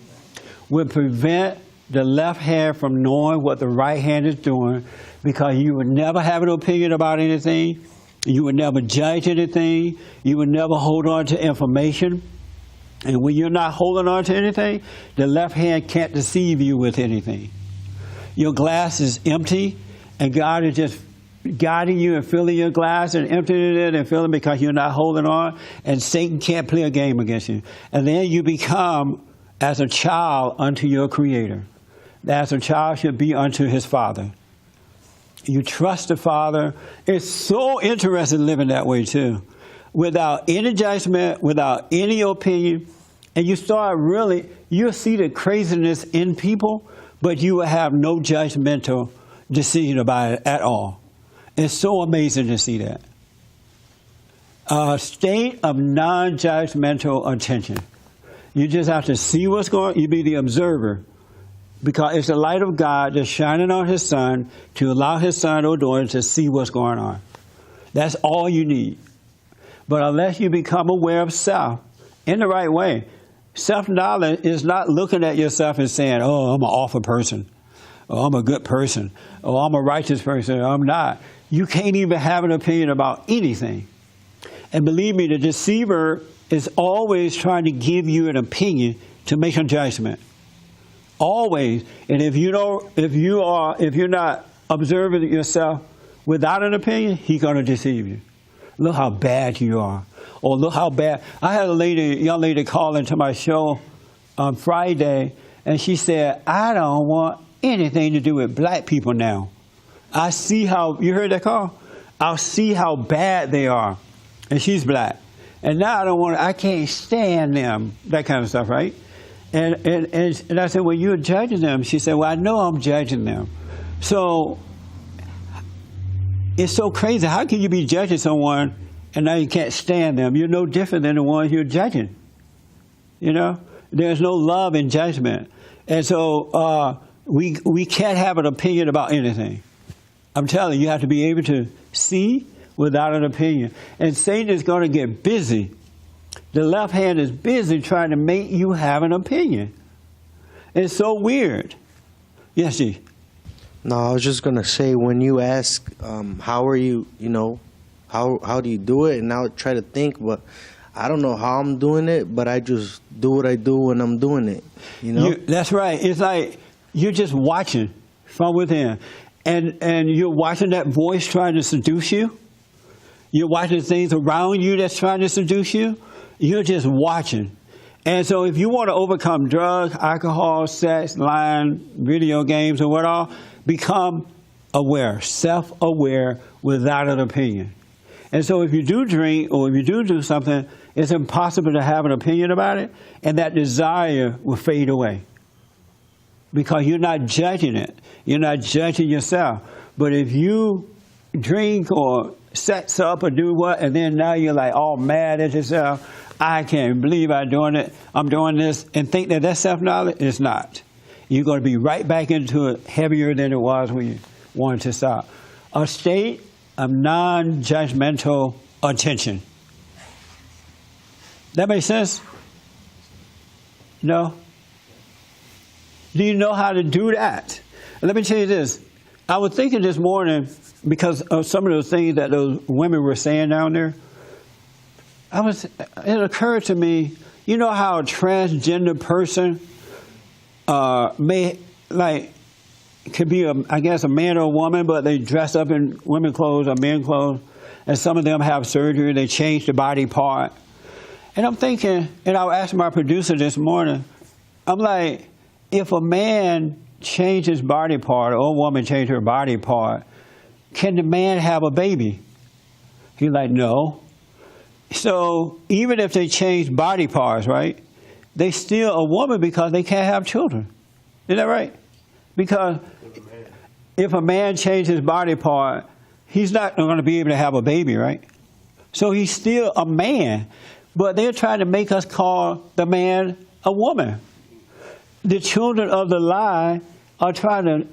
will prevent the left hand from knowing what the right hand is doing, because you would never have an opinion about anything. You would never judge anything. You would never hold on to information. And when you're not holding on to anything, the left hand can't deceive you with anything. Your glass is empty, and God is just guiding you and filling your glass and emptying it and filling because you're not holding on, and Satan can't play a game against you. And then you become, as a child, unto your Creator. As a child should be unto his Father. You trust the Father. It's so interesting living that way, too. Without any judgment, without any opinion, and you start you'll see the craziness in people, but you will have no judgmental decision about it at all. It's so amazing to see that. A state of non-judgmental attention. You just have to see what's going on. You be the observer, because it's the light of God that's shining on his son to allow his son or daughter to see what's going on. That's all you need. But unless you become aware of self in the right way, self-knowledge is not looking at yourself and saying, oh, I'm an awful person, or I'm a good person, or I'm a righteous person, or I'm not. You can't even have an opinion about anything. And believe me, the deceiver is always trying to give you an opinion to make a judgment. Always. And if you're not observing yourself without an opinion, he's going to deceive you. Look how bad you are. Or look how bad. I had a young lady call into my show on Friday, and she said, I don't want anything to do with black people now. I see how, you heard that call? I see how bad they are. and she's black. And now I can't stand them, that kind of stuff, right? And I said, well, you're judging them. She said, well, I know I'm judging them. So it's so crazy. How can you be judging someone and now you can't stand them? You're no different than the ones you're judging. You know? There's no love in judgment. And so we can't have an opinion about anything. I'm telling you, you have to be able to see without an opinion. And Satan is going to get busy. The left hand is busy trying to make you have an opinion. It's so weird. Yes, G. No, I was just going to say, when you ask, how are you, how do you do it? And I'll try to think, but I don't know how I'm doing it, but I just do what I do when I'm doing it, That's right. It's like you're just watching from within. And you're watching that voice trying to seduce you. You're watching things around you that's trying to seduce you. You're just watching. And so if you want to overcome drugs, alcohol, sex, lying, video games, or what all, become aware, self-aware without an opinion. And so if you do drink or if you do something, it's impossible to have an opinion about it, and that desire will fade away. Because you're not judging it. You're not judging yourself. But if you drink or sex up or do what, and then now you're like all mad at yourself, I can't believe I'm doing it, I'm doing this, and think that that's self-knowledge, it's not. You're going to be right back into it heavier than it was when you wanted to stop. A state of non-judgmental attention. That makes sense? No? Do you know how to do that? Let me tell you this. I was thinking this morning, because of some of those things that those women were saying down there, it occurred to me, you know how a transgender person could be, I guess, a man or a woman, but they dress up in women clothes or men clothes, and some of them have surgery, they change the body part. And I'm thinking, and I asked my producer this morning, I'm like, if a man changes body part or a woman changes her body part, can the man have a baby? He's like, no. So even if they change body parts, right, they still a woman because they can't have children. Isn't that right? Because if a man changes his body part, he's not going to be able to have a baby, right? So he's still a man. But they're trying to make us call the man a woman. The children of the lie are trying to,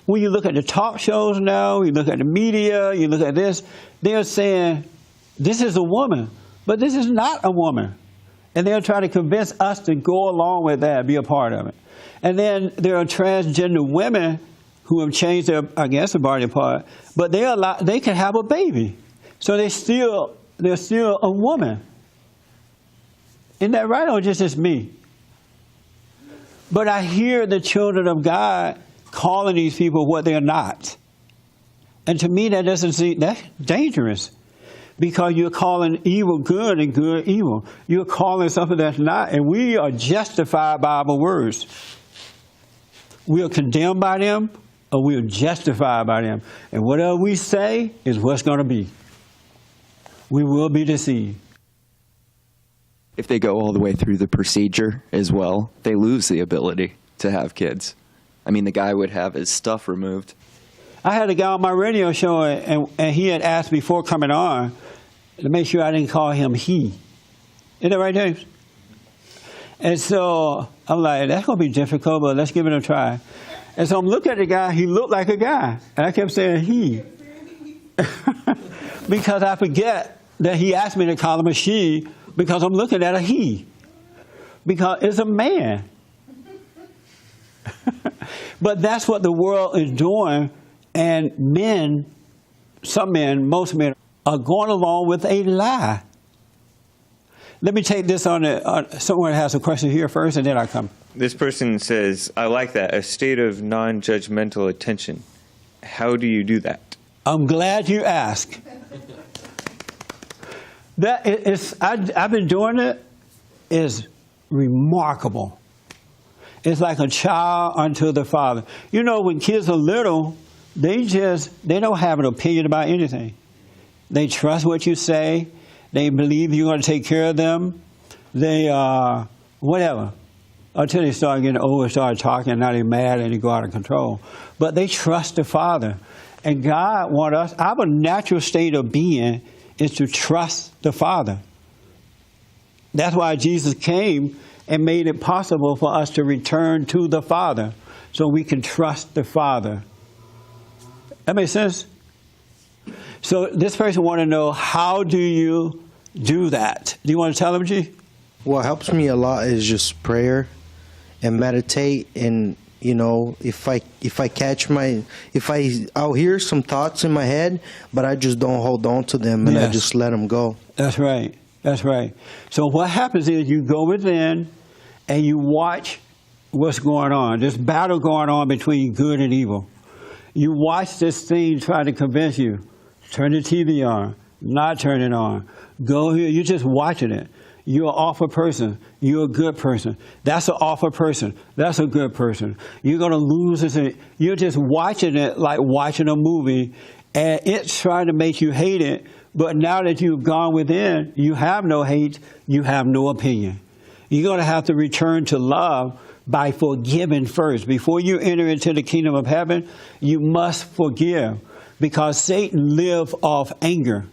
when you look at the talk shows now, you look at the media, you look at this, they're saying, this is a woman, but this is not a woman. And they're trying to convince us to go along with that, be a part of it. And then there are transgender women who have changed their, I guess, their body part, but they can have a baby. So they're still a woman. Isn't that right, or just me? But I hear the children of God calling these people what they're not. And to me, that doesn't seem, that's dangerous. Because you're calling evil good and good evil. You're calling something that's not, and we are justified by our words. We are condemned by them, or we are justified by them. And whatever we say is what's going to be. We will be deceived. If they go all the way through the procedure as well, they lose the ability to have kids. I mean, the guy would have his stuff removed. I had a guy on my radio show, and he had asked before coming on to make sure I didn't call him he. Isn't that right, James? And so I'm like, that's going to be difficult, but let's give it a try. And so I'm looking at the guy, he looked like a guy. And I kept saying he. Because I forget that he asked me to call him a she, because I'm looking at a he. Because it's a man. But that's what the world is doing. And men, some men, most men, are going along with a lie. Let me take this on someone has a question here first, and then I'll come. This person says, I like that, a state of non-judgmental attention. How do you do that? I'm glad you asked. I've been doing it. It's remarkable. It's like a child unto the father. You know, when kids are little, they don't have an opinion about anything. They trust what you say. They believe you're going to take care of them. They, whatever. Until they start getting old, start talking, now they're mad and they go out of control. But they trust the Father. And God wants us, our natural state of being is to trust the Father. That's why Jesus came and made it possible for us to return to the Father so we can trust the Father. That makes sense? So this person wants to know, how do you do that? Do you want to tell them, G? What helps me a lot is just prayer and meditate, and if I'll hear some thoughts in my head, but I just don't hold on to them, and I just let them go. That's right. That's right. So what happens is you go within and you watch what's going on. This battle going on between good and evil. You watch this thing try to convince you. Turn the TV on, not turn it on. Go here. You're just watching it. You're an awful person. You're a good person. That's an awful person. That's a good person. You're going to lose this. You're just watching it like watching a movie, and it's trying to make you hate it. But now that you've gone within, you have no hate, you have no opinion. You're going to have to return to love by forgiving first. Before you enter into the kingdom of heaven, you must forgive, because Satan lives off anger.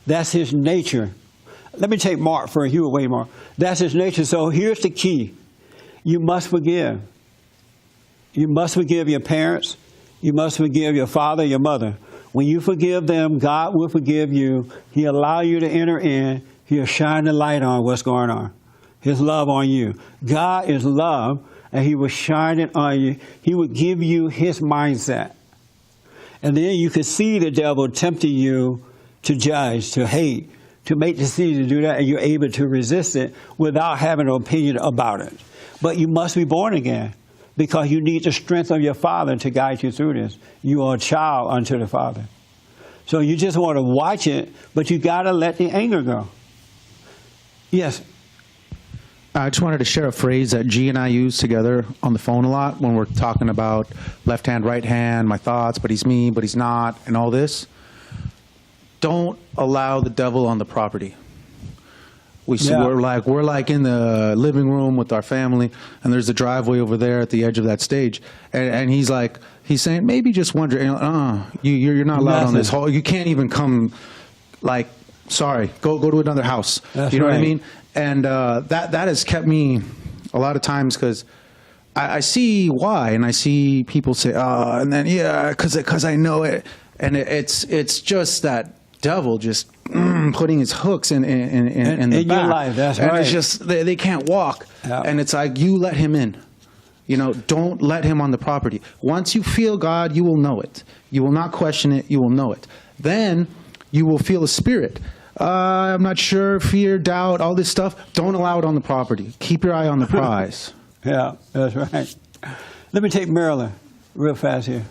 That's his nature. Let me take Mark first. You away, Mark. That's his nature. So here's the key. You must forgive. You must forgive your parents. You must forgive your father, your mother. When you forgive them, God will forgive you. He'll allow you to enter in. He'll shine the light on what's going on. His love on you. God is love, and he will shine it on you. He will give you his mindset. And then you can see the devil tempting you to judge, to hate, to make decisions to do that, and you're able to resist it without having an opinion about it. But you must be born again, because you need the strength of your Father to guide you through this. You are a child unto the Father. So you just want to watch it, but you got to let the anger go. Yes. I just wanted to share a phrase that G and I use together on the phone a lot when we're talking about left hand, right hand, my thoughts, but he's me, but he's not, and all this. Don't allow the devil on the property. We're like in the living room with our family, and there's a driveway over there at the edge of that stage, and he's saying, maybe just wonder, you're not allowed on this whole. You can't even come. Like, sorry, go to another house. That's you know what I right. mean? And that has kept me a lot of times, because I see why, and I see people say, and then because I know it, and it's just that devil just putting his hooks in the back. Your life. That's and right. it's just they can't walk, and it's like, you let him in. Don't let him on the property. Once you feel God, you will know it. You will not question it. You will know it. Then you will feel a spirit. I'm not sure, fear, doubt, all this stuff. Don't allow it on the property. Keep your eye on the prize. Yeah, that's right. Let me take Marilyn real fast here.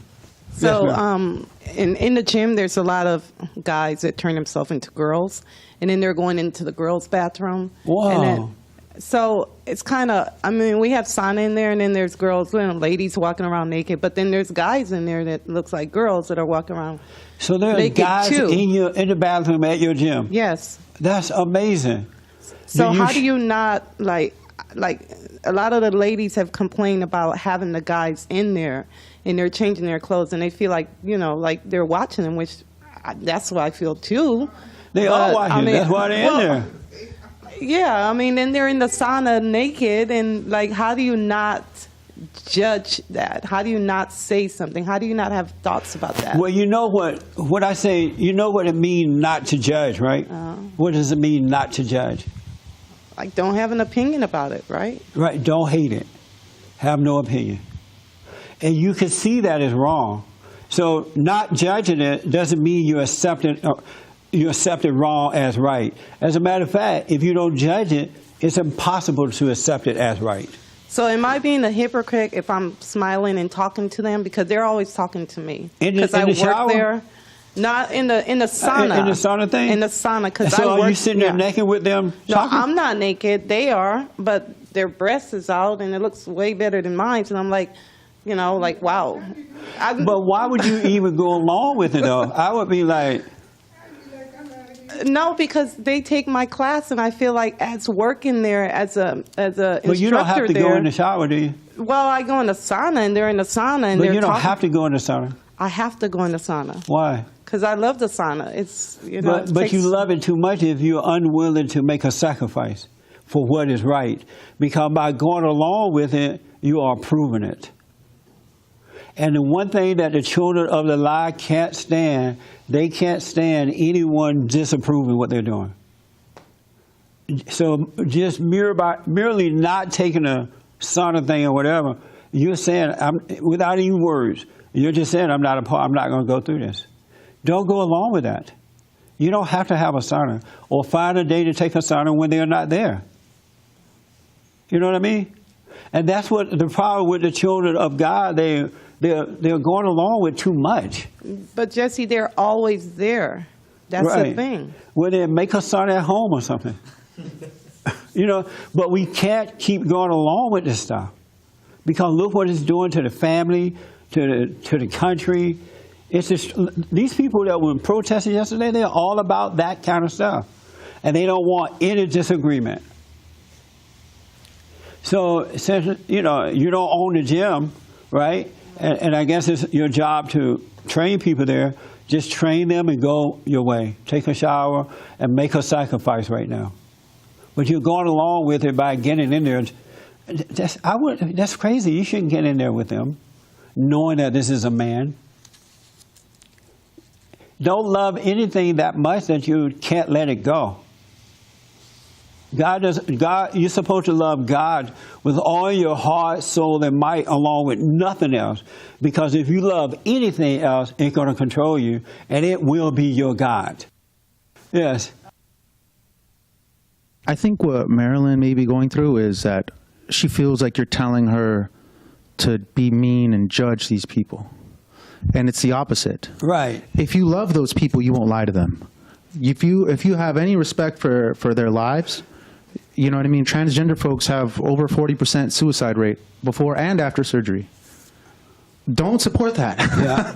So, Yes, in the gym, there's a lot of guys that turn themselves into girls, and then they're going into the girls' bathroom. Wow. And then, so it's kind of, we have sauna in there, and then there's girls, ladies walking around naked, but then there's guys in there that looks like girls that are walking around. So there are naked guys too. in the bathroom at your gym. Yes. That's amazing. So how do you not, like a lot of the ladies have complained about having the guys in there, and they're changing their clothes, and they feel like, like they're watching them, which that's what I feel too. They are watching. That's why they're in there. Yeah, then they're in the sauna naked, and how do you not judge that? How do you not say something? How do you not have thoughts about that? Well, you know what I say, you know what it means not to judge, right? What does it mean not to judge? Don't have an opinion about it, right? Right, don't hate it. Have no opinion. And you can see that is wrong. So not judging it doesn't mean you accept it wrong as right. As a matter of fact, if you don't judge it, it's impossible to accept it as right. So am I being a hypocrite if I'm smiling and talking to them, because they're always talking to me? Because I work shower? there. Not in the sauna. In the sauna thing? In the sauna, because so I work. Are you sitting there naked with them? No, talking? I'm not naked. They are, but their breast is out, and it looks way better than mine. And I'm like, wow. But why would you even go along with it, though? I would be like, No, because they take my class, and I feel like as working there as a instructor But you don't have to go in the shower, do you? Well, I go in the sauna, and they're in the sauna, and But they're you don't talking. have to go in the sauna. I have to go in the sauna. Why? Because I love the sauna. It's, you know. But you love it too much if you're unwilling to make a sacrifice for what is right. Because by going along with it, you are proving it. And the one thing that the children of the lie can't stand, they can't stand anyone disapproving what they're doing. So just merely not taking a sauna thing or whatever, you're saying, without any words, you're just saying, I'm not going to go through this. Don't go along with that. You don't have to have a sauna, or find a day to take a sauna when they're not there. You know what I mean? And that's what the problem with the children of God, they're going along with too much. But Jesse, they're always there. That's Right. the thing. Well, then make a sauna at home or something. You know, but we can't keep going along with this stuff. Because look what it's doing to the family, to the country. It's just, these people that were protesting yesterday, they're all about that kind of stuff. And they don't want any disagreement. So since, you know, you don't own the gym, right? And I guess it's your job to train people there. Just train them and go your way. Take a shower and make a sacrifice right now. But you're going along with it by getting in there. That's crazy. You shouldn't get in there with them, knowing that this is a man. Don't love anything that much that you can't let it go. You're supposed to love God with all your heart, soul, and might, along with nothing else. Because if you love anything else, it's going to control you, and it will be your God. Yes. I think what Marilyn may be going through is that she feels like you're telling her to be mean and judge these people. And it's the opposite. Right. If you love those people, you won't lie to them. If you have any respect for their lives, you know what I mean? Transgender folks have over 40% suicide rate before and after surgery. Don't support that. Yeah.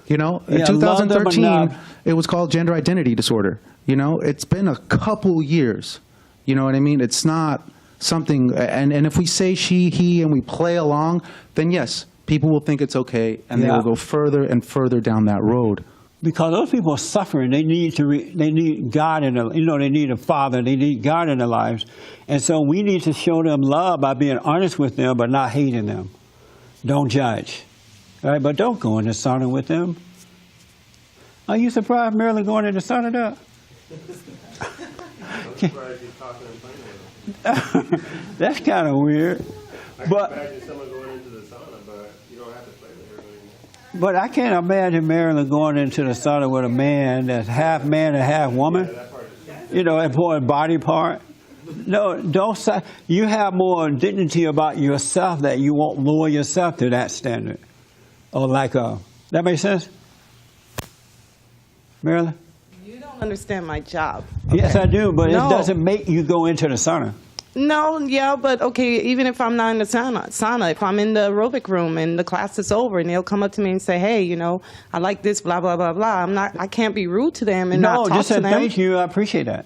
You know, in Yeah, 2013, it was called gender identity disorder. You know, it's been a couple years. You know what I mean? It's not something, and if we say she, he, and we play along, then yes, people will think it's okay, and they will go further and further down that road. Because those people are suffering. They need they need God in their, they need a father. They need God in their lives. And so we need to show them love by being honest with them, but not hating them. Don't judge. All right? But don't go in the sauna with them. Are you surprised Marilyn going in the sauna though? I'm surprised you're talking and playing with them. That's kind of weird. I can imagine someone going into the sauna, but you don't have to play with her anymore. But I can't imagine Marilyn going into the sauna with a man that's half man and half woman. Important body part. No, don't say. You have more dignity about yourself that you won't lower yourself to that standard. Or that makes sense? Marilyn? You don't understand my job. Yes, okay? I do, but No. it doesn't make you go into the sauna. No, yeah, but okay, even if I'm not in the sauna, if I'm in the aerobic room and the class is over and they'll come up to me and say, hey, I like this, blah, blah, blah, blah. I can't be rude to them and not talk just to say them. thank you. I appreciate that.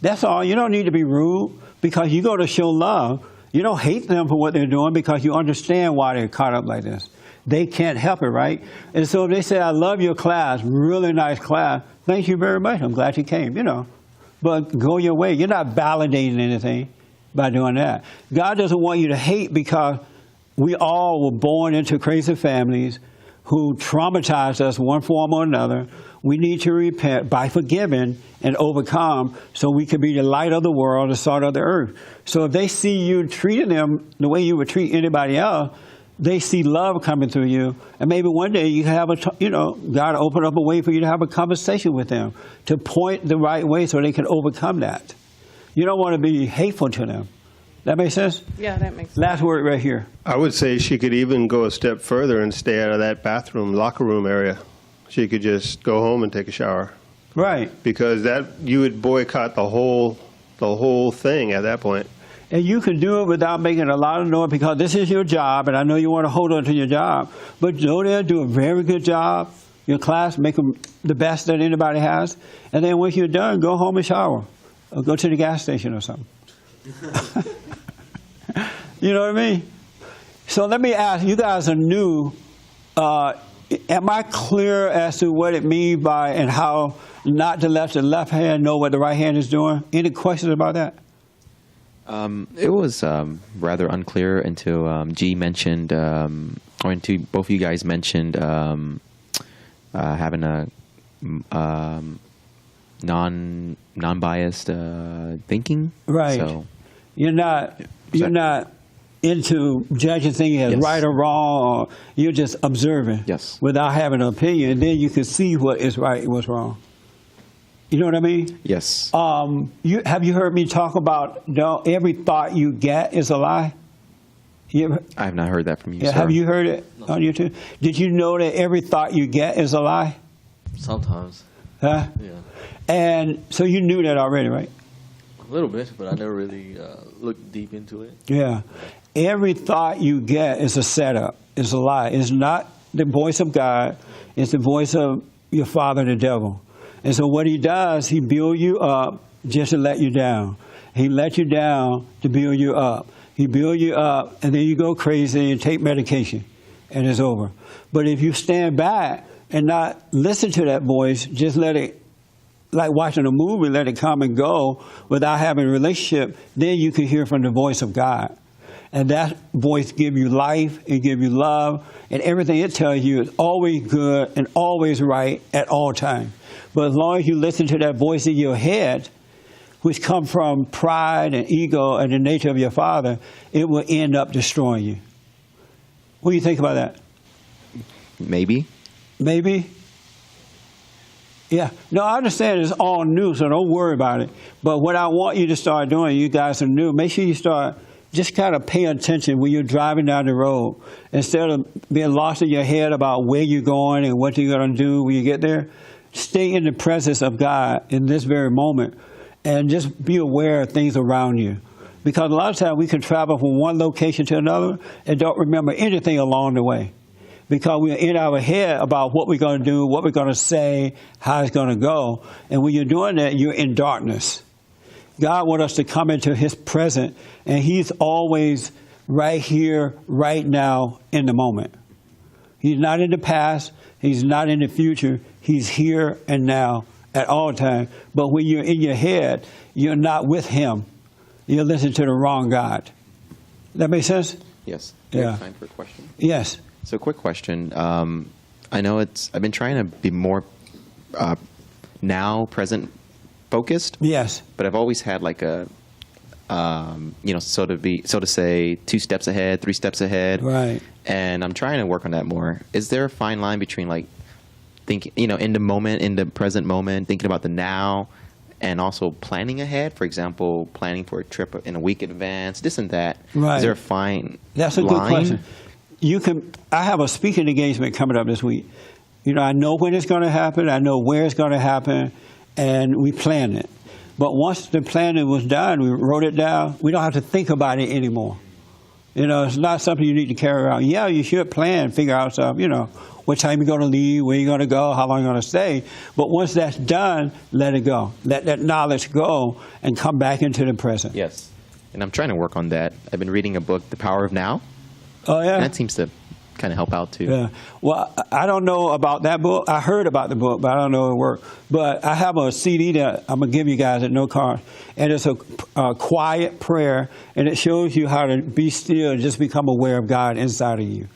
That's all. You don't need to be rude because you go to show love. You don't hate them for what they're doing because you understand why they're caught up like this. They can't help it, right? And so if they say, I love your class, really nice class, thank you very much. I'm glad you came, But go your way. You're not validating anything by doing that. God doesn't want you to hate because we all were born into crazy families who traumatized us one form or another. We need to repent by forgiving and overcome so we can be the light of the world, the salt of the earth. So if they see you treating them the way you would treat anybody else, they see love coming through you, and maybe one day you have God open up a way for you to have a conversation with them, to point the right way so they can overcome that. You don't want to be hateful to them. That makes sense? Yeah, that makes sense. Last word right here. I would say she could even go a step further and stay out of that bathroom, locker room area. She could just go home and take a shower. Right. Because you would boycott the whole thing at that point. And you can do it without making a lot of noise because this is your job, and I know you want to hold on to your job. But go there, do a very good job, your class, make them the best that anybody has, and then once you're done, go home and shower, or go to the gas station or something. You know what I mean? So let me ask, you guys are new. Am I clear as to what it means by and how not to let the left hand know what the right hand is doing? Any questions about that? It was rather unclear until G mentioned, or until both of you guys mentioned having a non-biased thinking. Right. So, you're not into judging things as right or wrong, or you're just observing without having an opinion, and then you can see what is right and what's wrong. You know what I mean? Yes. Have you heard me talk about every thought you get is a lie? I have not heard that from you, Yeah, sir. have you heard it on YouTube? Did you know that every thought you get is a lie? Sometimes. Huh? Yeah. And so you knew that already, right? A little bit, but I never really looked deep into it. Yeah. Every thought you get is a setup. It's a lie. It's not the voice of God. It's the voice of your father, the devil. And so what he does, he builds you up just to let you down. He let you down to build you up. He builds you up, and then you go crazy and take medication, and it's over. But if you stand back and not listen to that voice, just let it, like watching a movie, let it come and go without having a relationship, then you can hear from the voice of God. And that voice give you life, it give you love, and everything it tells you is always good and always right at all times. But as long as you listen to that voice in your head, which come from pride and ego and the nature of your father, it will end up destroying you. What do you think about that? Maybe. Maybe? Yeah. No, I understand it's all new, so don't worry about it. But what I want you to start doing, you guys are new, make sure you start just kind of pay attention when you're driving down the road. Instead of being lost in your head about where you're going and what you're going to do when you get there, stay in the presence of God in this very moment and just be aware of things around you. Because a lot of times we can travel from one location to another and don't remember anything along the way. Because we're in our head about what we're going to do, what we're going to say, how it's going to go. And when you're doing that, you're in darkness. God wants us to come into his presence, and he's always right here, right now, in the moment. He's not in the past. He's not in the future. He's here and now at all times. But when you're in your head, you're not with him. You're listening to the wrong God. That make sense? Yes. Yeah. You have time for a question? Yes. So, quick question. I know I've been trying to be more now, present focused. Yes. But I've always had like a, so to say, 2 steps ahead, 3 steps ahead. Right. And I'm trying to work on that more. Is there a fine line between like thinking, in the moment, in the present moment, thinking about the now, and also planning ahead? For example, planning for a trip in a week in advance, this and that. Right. Is there a fine That's a good line? question. I have a speaking engagement coming up this week. I know when it's going to happen. I know where it's going to happen, and we planned it. But once the planning was done, we wrote it down. We don't have to think about it anymore. It's not something you need to carry around. Yeah, you should plan, figure out stuff. What time you're going to leave, where you're going to go, how long you're going to stay. But once that's done, let it go. Let that knowledge go and come back into the present. Yes. And I'm trying to work on that. I've been reading a book, The Power of Now. Oh, yeah? And that seems to kind of help out, too. Yeah. Well, I don't know about that book. I heard about the book, but I don't know it worked. But I have a CD that I'm going to give you guys at no cost. And it's a quiet prayer, and it shows you how to be still and just become aware of God inside of you.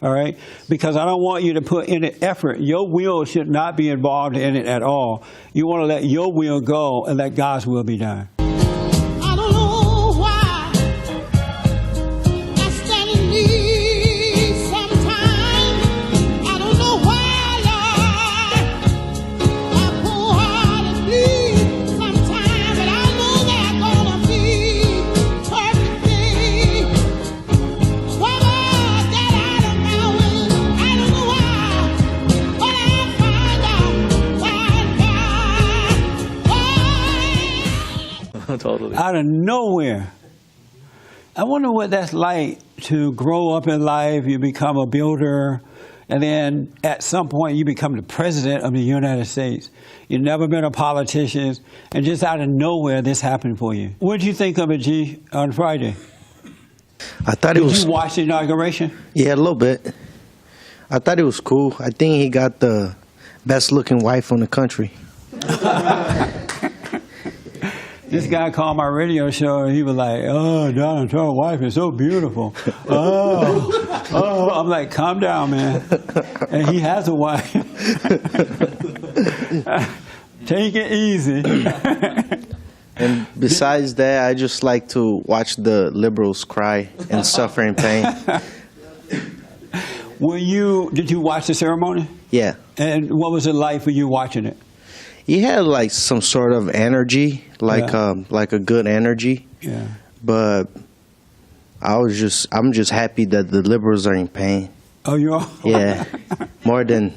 All right? Because I don't want you to put in an effort. Your will should not be involved in it at all. You want to let your will go and let God's will be done. I don't know why I stand in need sometimes. I don't know why, Lord, my poor heart is bleed sometimes. But I know there's gonna be perfect things. Whether get out of my way, I don't know why, but I find out why. Totally. Out of nowhere. I wonder what that's like to grow up in life. You become a builder, and then at some point you become the president of the United States. You've never been a politician, and just out of nowhere, this happened for you. What did you think of it, G, on Friday? I thought it was. Did you watch the inauguration? Yeah, a little bit. I thought it was cool. I think he got the best-looking wife in the country. This guy called my radio show, and he was like, "Oh, Donald Trump's wife is so beautiful." Oh, I'm like, "Calm down, man." And he has a wife. Take it easy. And besides that, I just like to watch the liberals cry and suffer in pain. Did you watch the ceremony? Yeah. And what was it like for you watching it? He had like some sort of energy, like a good energy. Yeah. But I'm just happy that the liberals are in pain. Oh, you are? Yeah. More than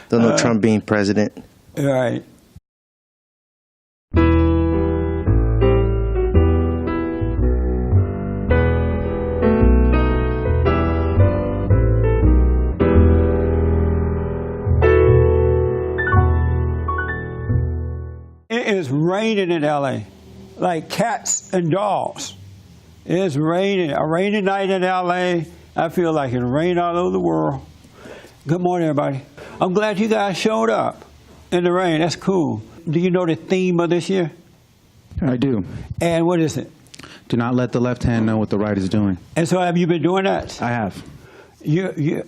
Donald Trump being president. Right. It is raining in LA, like cats and dogs. It's raining. A rainy night in LA. I feel like it rained all over the world. Good morning, everybody. I'm glad you guys showed up in the rain. That's cool. Do you know the theme of this year? I do. And what is it? Do not let the left hand know what the right is doing. And so have you been doing that? I have.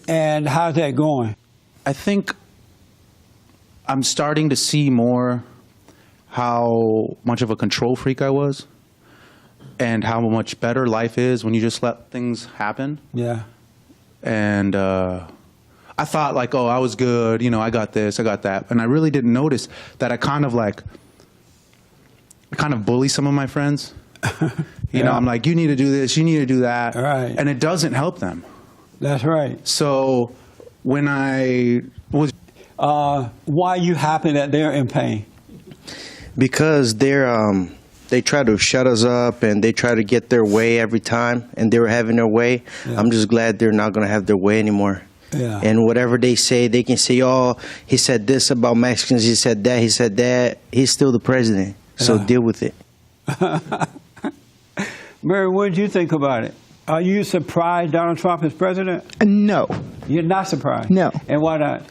And how's that going? I think I'm starting to see more how much of a control freak I was and how much better life is when you just let things happen. Yeah. And I thought like, oh, I was good, you know, I got this, I got that. And I really didn't notice that I kind of bully some of my friends. You know, I'm like, you need to do this, you need to do that. Right. And it doesn't help them. That's right. So when I was... why are you happy that they're in pain? Because they try to shut us up and they try to get their way every time, and they were having their way. Yeah. I'm just glad they're not going to have their way anymore. Yeah. And whatever they say, they can say, oh, he said this about Mexicans, he said that, he said that. He's still the president, so deal with it. Mary, what did you think about it? Are you surprised Donald Trump is president? No. You're not surprised? No. And why not?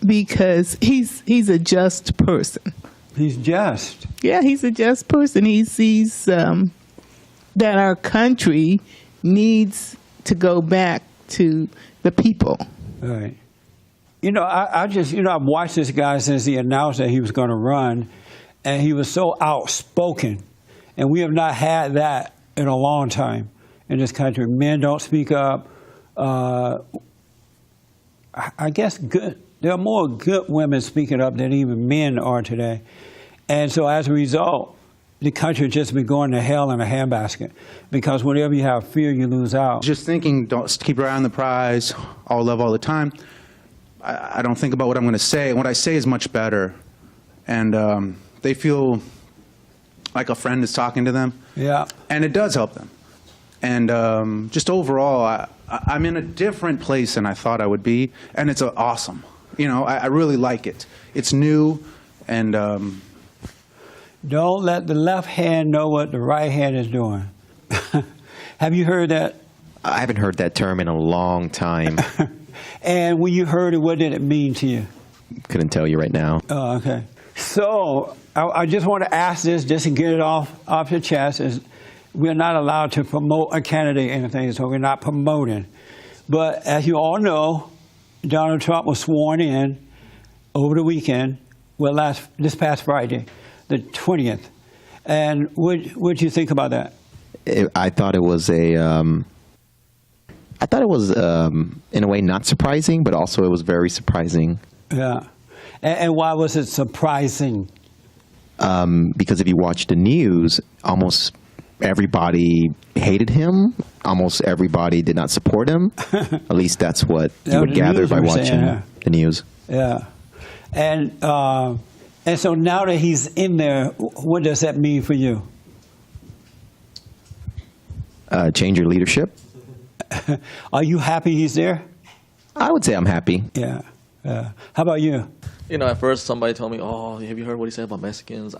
Because he's a just person. He's just. Yeah, he's a just person. He sees that our country needs to go back to the people. Right. You know, I've watched this guy since he announced that he was going to run, and he was so outspoken. And we have not had that in a long time in this country. Men don't speak up. I guess there are more good women speaking up than even men are today. And so as a result, the country has just been going to hell in a handbasket, because whenever you have fear, you lose out. Just thinking, don't keep your eye on the prize, all love all the time. I don't think about what I'm going to say. What I say is much better. And they feel like a friend is talking to them. Yeah. And it does help them. And just overall, I'm in a different place than I thought I would be. And it's awesome. You know, I really like it. It's new, and... Don't let the left hand know what the right hand is doing. Have you heard that? I haven't heard that term in a long time. And when you heard it, what did it mean to you? Couldn't tell you right now. Oh, okay. So I just want to ask this, just to get it off your chest, is we're not allowed to promote a candidate or anything, so we're not promoting. But as you all know, Donald Trump was sworn in over the weekend, this past Friday, the 20th. And what did you think about that? I thought it was in a way not surprising, but also it was very surprising. Yeah. And why was it surprising? Because if you watch the news, almost everybody hated him. Almost everybody did not support him. At least that's what you would gather by watching the news. Yeah. And so now that he's in there, what does that mean for you? Change your leadership. Are you happy he's there? I would say I'm happy. Yeah. How about you? You know, at first somebody told me, "Oh, have you heard what he said about Mexicans?"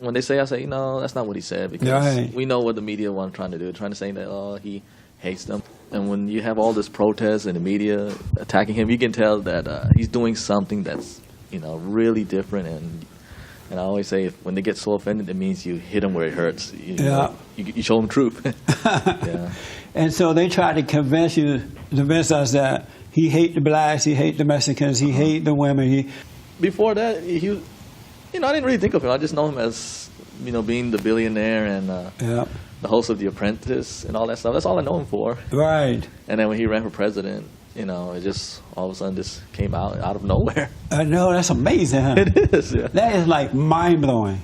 When they say, I say, "No, that's not what he said," because Right. we know what the media want trying to do, trying to say that he hates them. And when you have all this protest and the media attacking him, you can tell that he's doing something that's really different. And I always say, when they get so offended, it means you hit them where it hurts. You show them truth. Yeah. And so they tried to convince us that he hate the blacks, he hate the Mexicans, he hate the women. Before that, I didn't really think of him. I just know him as, being the billionaire and the host of The Apprentice and all that stuff. That's all I know him for. Right. And then when he ran for president, it just all of a sudden just came out of nowhere. I know, that's amazing, huh? It is, yeah. That is like mind-blowing.